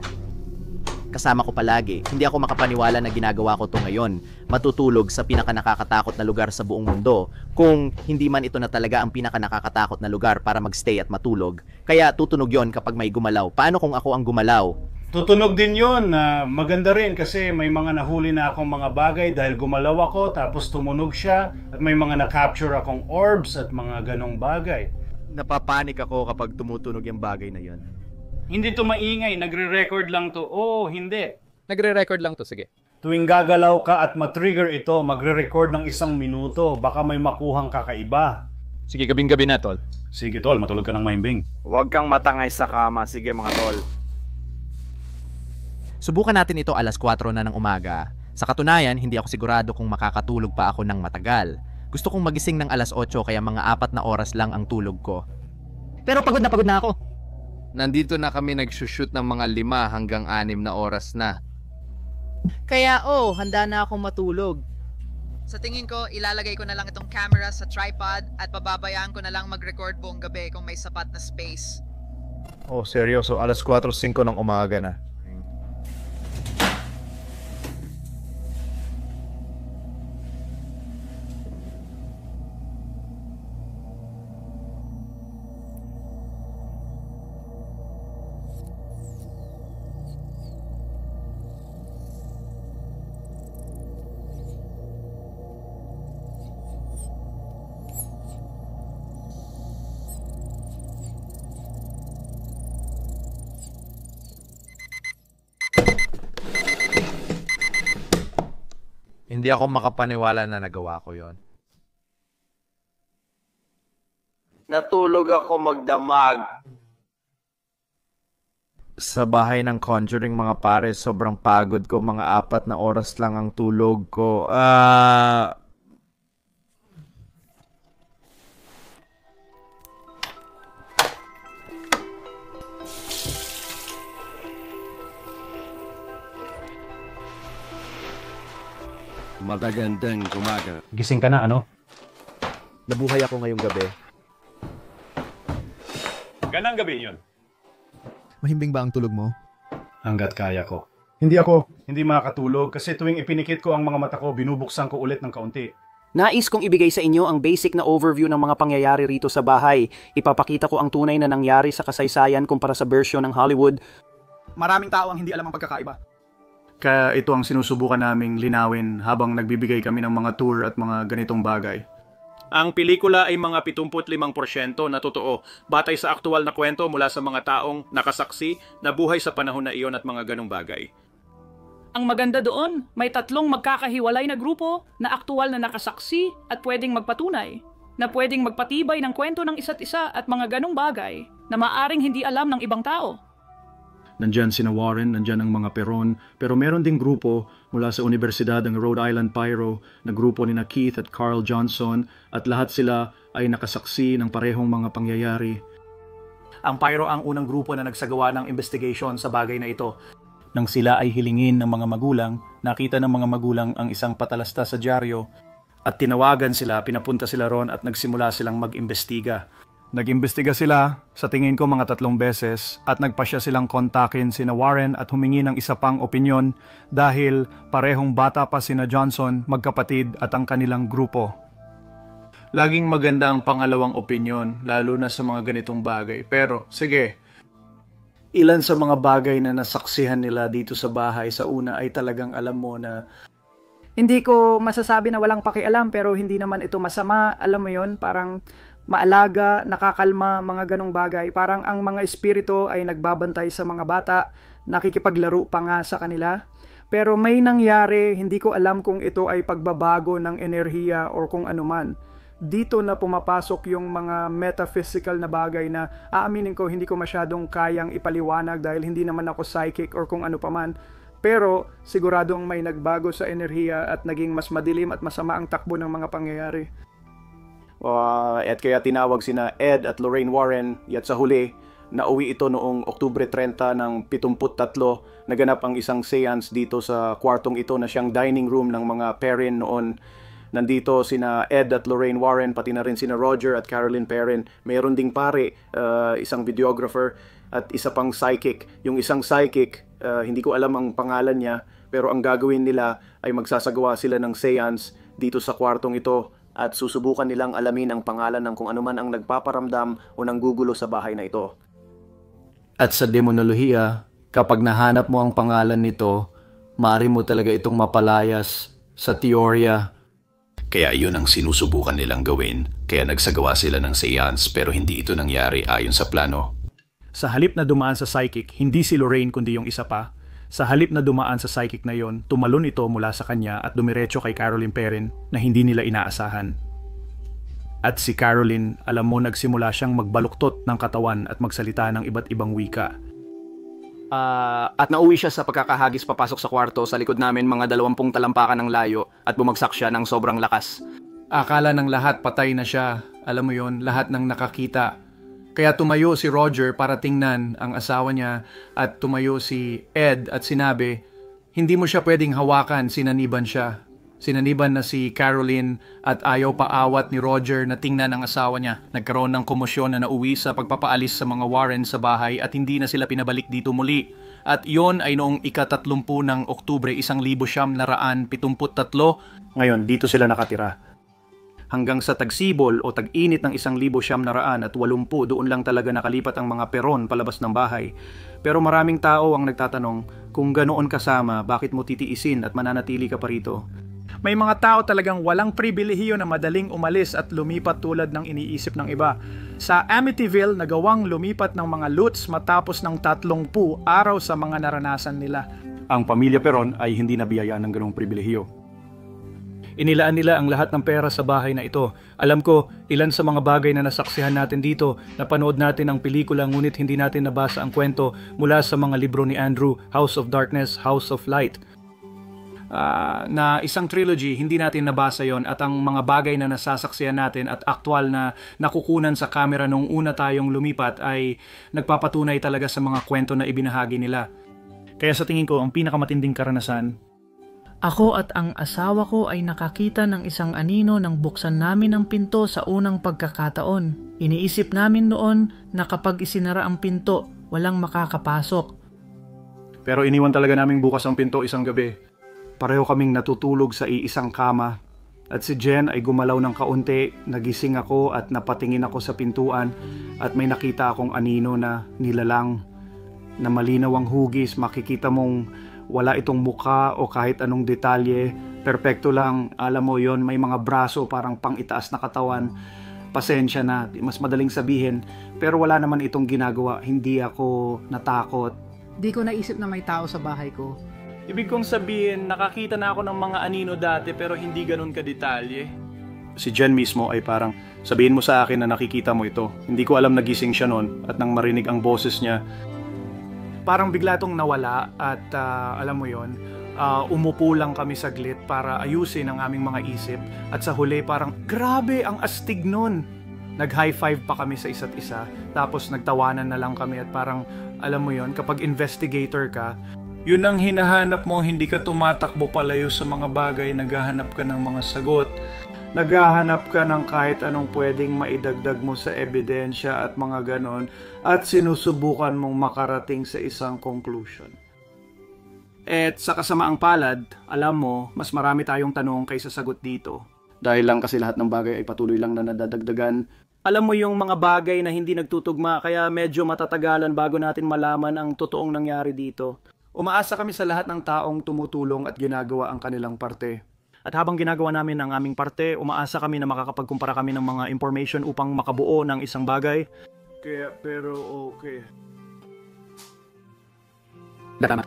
Kasama ko palagi. Hindi ako makapaniwala na ginagawa ko to ngayon. Matutulog sa pinakanakakatakot na lugar sa buong mundo. Kung hindi man ito na talaga ang pinakanakakatakot na lugar para magstay at matulog. Kaya tutunog yon kapag may gumalaw. Paano kung ako ang gumalaw? Tutunog din yon na maganda rin kasi may mga nahuli na akong mga bagay dahil gumalaw ako tapos tumunog siya at may mga na-capture akong orbs at mga ganong bagay. Napapanik ako kapag tumutunog yung bagay na yon. Hindi to maingay, nagre-record lang to. Oh, hindi. Nagre-record lang to, sige. Tuwing gagalaw ka at matrigger ito, magre-record ng 1 minuto. Baka may makuhang kakaiba. Sige, gabing-gabi na, tol. Sige, tol, matulog ka ng mahimbing. Huwag kang matangay sa kama. Sige, mga tol. Subukan natin ito 4:00 na ng umaga. Sa katunayan, hindi ako sigurado kung makakatulog pa ako ng matagal. Gusto kong magising ng 8:00 kaya mga 4 na oras lang ang tulog ko. Pero pagod na ako. Nandito na kami nagsushoot ng mga 5 hanggang 6 na oras na. Kaya handa na akong matulog. Sa tingin ko, ilalagay ko na lang itong camera sa tripod at pababayaan ko na lang mag-record buong gabi kung may sapat na space. Oh, seryoso, 4:05 ng umaga na. Hindi ako makapaniwala na nagawa ko yon. Natulog ako magdamag. Sa bahay ng Conjuring mga pare, sobrang pagod ko. Mga 4 na oras lang ang tulog ko. Magagandang umaga. Gising ka na, ano? Nabuhay ako ngayong gabi. Ganang gabi yun. Mahimbing ba ang tulog mo? Hanggat kaya ko. Hindi makakatulog kasi tuwing ipinikit ko ang mga mata ko, binubuksan ko ulit ng kaunti. Nais kong ibigay sa inyo ang basic na overview ng mga pangyayari rito sa bahay. Ipapakita ko ang tunay na nangyari sa kasaysayan kumpara sa version ng Hollywood. Maraming tao ang hindi alam ang pagkakaiba. Kaya ito ang sinusubukan naming linawin habang nagbibigay kami ng mga tour at mga ganitong bagay. Ang pelikula ay mga 75% na totoo, batay sa aktual na kwento mula sa mga taong nakasaksi na buhay sa panahon na iyon at mga ganong bagay. Ang maganda doon, may 3 magkakahiwalay na grupo na aktual na nakasaksi at pwedeng magpatunay, na pwedeng magpatibay ng kwento ng isa't isa at mga ganong bagay na maaring hindi alam ng ibang tao. Nandyan sina Warren, nandyan ang mga Peron, pero meron ding grupo mula sa Universidad ng Rhode Island Pyro na grupo ni Keith at Carl Johnson at lahat sila ay nakasaksi ng parehong mga pangyayari. Ang Pyro ang unang grupo na nagsagawa ng investigation sa bagay na ito. Nang sila ay hilingin ng mga magulang, nakita ng mga magulang ang isang patalasta sa dyaryo at tinawagan sila, pinapunta sila ron at nagsimula silang mag-imbestiga. Nag-imbestiga sila, sa tingin ko mga 3 beses, at nagpasya silang kontakin sina Warren at humingi ng isa pang opinyon dahil parehong bata pa sina Johnson, magkapatid at ang kanilang grupo. Laging maganda ang pangalawang opinyon, lalo na sa mga ganitong bagay. Pero, sige, ilan sa mga bagay na nasaksihan nila dito sa bahay sa una ay talagang alam mo na Hindi ko masasabi na walang pakialam pero hindi naman ito masama. Alam mo yon, parang maalaga, nakakalma, mga ganong bagay. Parang ang mga espiritu ay nagbabantay sa mga bata, nakikipaglaro pa nga sa kanila. Pero may nangyari, hindi ko alam kung ito ay pagbabago ng enerhiya o kung anuman. Dito na pumapasok yung mga metaphysical na bagay na aaminin ko hindi ko masyadong kayang ipaliwanag dahil hindi naman ako psychic or kung ano paman. Pero siguradong may nagbago sa enerhiya at naging mas madilim at masama ang takbo ng mga pangyayari. At kaya tinawag sina Ed at Lorraine Warren at sa huli, nauwi ito noong Oktubre 30 ng 73, naganap ang isang seance dito sa kwartong ito na siyang dining room ng mga Perrin noon. Nandito sina Ed at Lorraine Warren, pati na rin sina Roger at Carolyn Perrin. Mayroon ding pare, isang videographer at isa pang psychic. Yung isang psychic, hindi ko alam ang pangalan niya, pero ang gagawin nila ay magsasagawa sila ng seance dito sa kwartong ito at susubukan nilang alamin ang pangalan ng kung anuman ang nagpaparamdam o nanggugulo sa bahay na ito. At sa demonolohiya, kapag nahanap mo ang pangalan nito, maaari mo talaga itong mapalayas sa teorya. Kaya yun ang sinusubukan nilang gawin, kaya nagsagawa sila ng seance pero hindi ito nangyari ayon sa plano. Sa halip na dumaan sa psychic, hindi si Lorraine kundi yung isa pa. Sa halip na dumaan sa psychic na yon, tumalon ito mula sa kanya at dumiretso kay Carolyn Perrin na hindi nila inaasahan. At si Carolyn, alam mo, nagsimula siyang magbaluktot ng katawan at magsalita ng iba't ibang wika. At nauwi siya sa pagkakahagis papasok sa kwarto sa likod namin mga 20 talampakan ng layo at bumagsak siya ng sobrang lakas. Akala ng lahat patay na siya. Alam mo yon, lahat ng nakakita. Kaya tumayo si Roger para tingnan ang asawa niya at tumayo si Ed at sinabi, hindi mo siya pwedeng hawakan, sinaniban siya. Sinaniban na si Carolyn at ayaw paawat ni Roger na tingnan ang asawa niya. Nagkaroon ng komosyon na nauwi sa pagpapaalis sa mga Warren sa bahay at hindi na sila pinabalik dito muli. At yon ay noong ika-30 ng Oktubre 1973. Ngayon, dito sila nakatira. Hanggang sa tagsibol o tag-init ng 1980 doon lang talaga nakalipat ang mga peron palabas ng bahay. Pero maraming tao ang nagtatanong, kung ganoon kasama, bakit mo titiisin at mananatili ka pa rito? May mga tao talagang walang pribilehiyo na madaling umalis at lumipat tulad ng iniisip ng iba. Sa Amityville, nagawang lumipat ng mga Lutz matapos ng 30 araw sa mga naranasan nila. Ang pamilya Peron ay hindi nabiyayaan ng ganong pribilehiyo. Inilaan nila ang lahat ng pera sa bahay na ito. Alam ko, ilan sa mga bagay na nasaksihan natin dito, napanood natin ang pelikula ngunit hindi natin nabasa ang kwento mula sa mga libro ni Andrew, House of Darkness, House of Light. Na isang trilogy, hindi natin nabasa yon at ang mga bagay na nasasaksihan natin at aktwal na nakukunan sa camera nung una tayong lumipat ay nagpapatunay talaga sa mga kwento na ibinahagi nila. Kaya sa tingin ko, ang pinakamatinding karanasan, Ako at ang asawa ko ay nakakita ng isang anino nang buksan namin ang pinto sa unang pagkakataon. Iniisip namin noon na kapag isinara ang pinto, walang makakapasok. Pero iniwan talaga naming bukas ang pinto isang gabi. Pareho kaming natutulog sa iisang kama. At si Jen ay gumalaw ng kaunti, nagising ako at napatingin ako sa pintuan at may nakita akong anino na nilalang. Na malinaw ang hugis, makikita mong wala itong muka o kahit anong detalye. Perpekto lang, alam mo yon, may mga braso parang pang itaas na katawan. Pasensya na, mas madaling sabihin. Pero wala naman itong ginagawa, hindi ako natakot. Di ko naisip na may tao sa bahay ko. Ibig kong sabihin, nakakita na ako ng mga anino dati pero hindi ganun kadetalye. Si Jen mismo ay parang, sabihin mo sa akin na nakikita mo ito. Hindi ko alam nagising siya noon at nang marinig ang boses niya, parang bigla tong nawala at alam mo yon, umupo lang kami saglit para ayusin ang aming mga isip at sa huli parang, grabe ang astig nun. Nag-high five pa kami sa isa't isa tapos nagtawanan na lang kami at parang, alam mo yon, kapag investigator ka, Yun ang hinahanap mo, hindi ka tumatakbo palayo sa mga bagay, naghahanap ka ng mga sagot. Naghahanap ka ng kahit anong pwedeng maidagdag mo sa ebidensya at mga ganon, at sinusubukan mong makarating sa isang conclusion. At sa kasamaang palad, alam mo, mas marami tayong tanong kaysa sagot dito. Dahil lang kasi lahat ng bagay ay patuloy lang na nadadagdagan. Alam mo yung mga bagay na hindi nagtutugma, kaya medyo matatagalan bago natin malaman ang totoong nangyari dito. Umaasa kami sa lahat ng taong tumutulong at ginagawa ang kanilang parte. At habang ginagawa namin ang aming parte, umaasa kami na makakapagkumpara kami ng mga information upang makabuo ng isang bagay. Kaya, pero okay. Tama.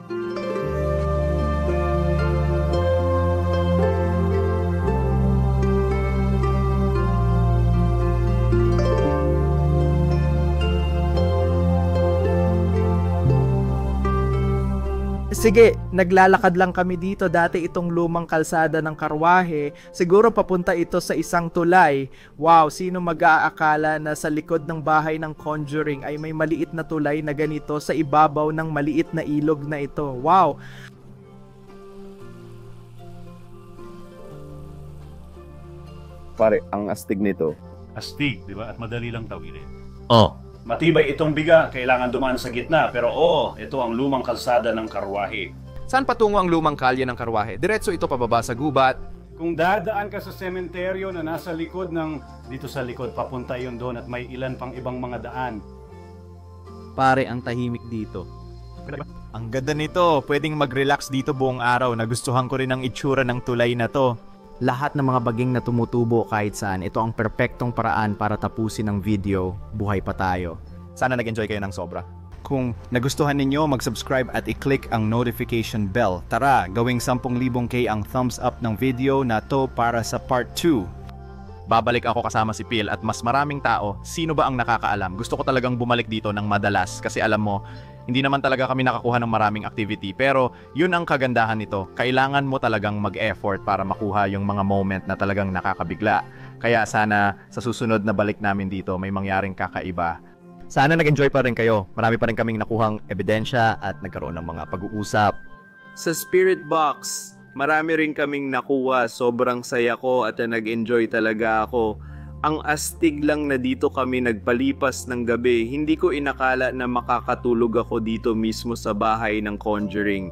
Sige, naglalakad lang kami dito, dati itong lumang kalsada ng karwahe, siguro papunta ito sa isang tulay. Wow, sino mag-aakala na sa likod ng bahay ng Conjuring ay may maliit na tulay na ganito sa ibabaw ng maliit na ilog na ito. Wow! Pare, ang astig nito. Astig, di ba? At madali lang tawilin. Oh. Matibay itong biga, kailangan dumaan sa gitna, pero oo, ito ang lumang kalsada ng karwahe. Saan patungo ang lumang kalye ng karwahe? Diretso ito pababa sa gubat. Kung dadaan ka sa sementeryo na nasa likod ng, dito sa likod, papunta yun doon at may ilan pang ibang mga daan. Pare, ang tahimik dito. Ang ganda nito, pwedeng mag-relax dito buong araw. Nagustuhan ko rin ang itsura ng tulay na to. Lahat ng mga baging na tumutubo kahit saan, ito ang perpektong paraan para tapusin ang video, buhay pa tayo. Sana nag-enjoy kayo ng sobra. Kung nagustuhan ninyo, mag-subscribe at i-click ang notification bell. Tara, gawing 10,000K ang thumbs up ng video na to para sa part 2. Babalik ako kasama si Phil at mas maraming tao. Sino ba ang nakakaalam? Gusto ko talagang bumalik dito ng madalas kasi alam mo, hindi naman talaga kami nakakuha ng maraming activity, pero yun ang kagandahan nito. Kailangan mo talagang mag-effort para makuha yung mga moment na talagang nakakabigla. Kaya sana sa susunod na balik namin dito may mangyaring kakaiba. Sana nag-enjoy pa rin kayo. Marami pa rin kaming nakuhang ebidensya at nagkaroon ng mga pag-uusap. Sa Spirit Box, marami rin kaming nakuha. Sobrang saya ko at nag-enjoy talaga ako. Ang astig lang na dito kami nagpalipas ng gabi. Hindi ko inakala na makakatulog ako dito mismo sa bahay ng Conjuring.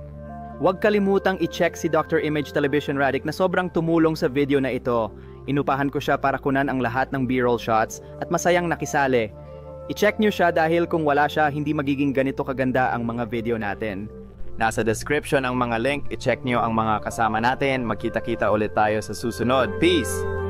Huwag kalimutang i-check si Dr. Image Television Radic na sobrang tumulong sa video na ito. Inupahan ko siya para kunan ang lahat ng B-roll shots at masayang nakisali. I-check nyo siya dahil kung wala siya, hindi magiging ganito kaganda ang mga video natin. Nasa description ang mga link. I-check nyo ang mga kasama natin. Magkita-kita ulit tayo sa susunod. Peace!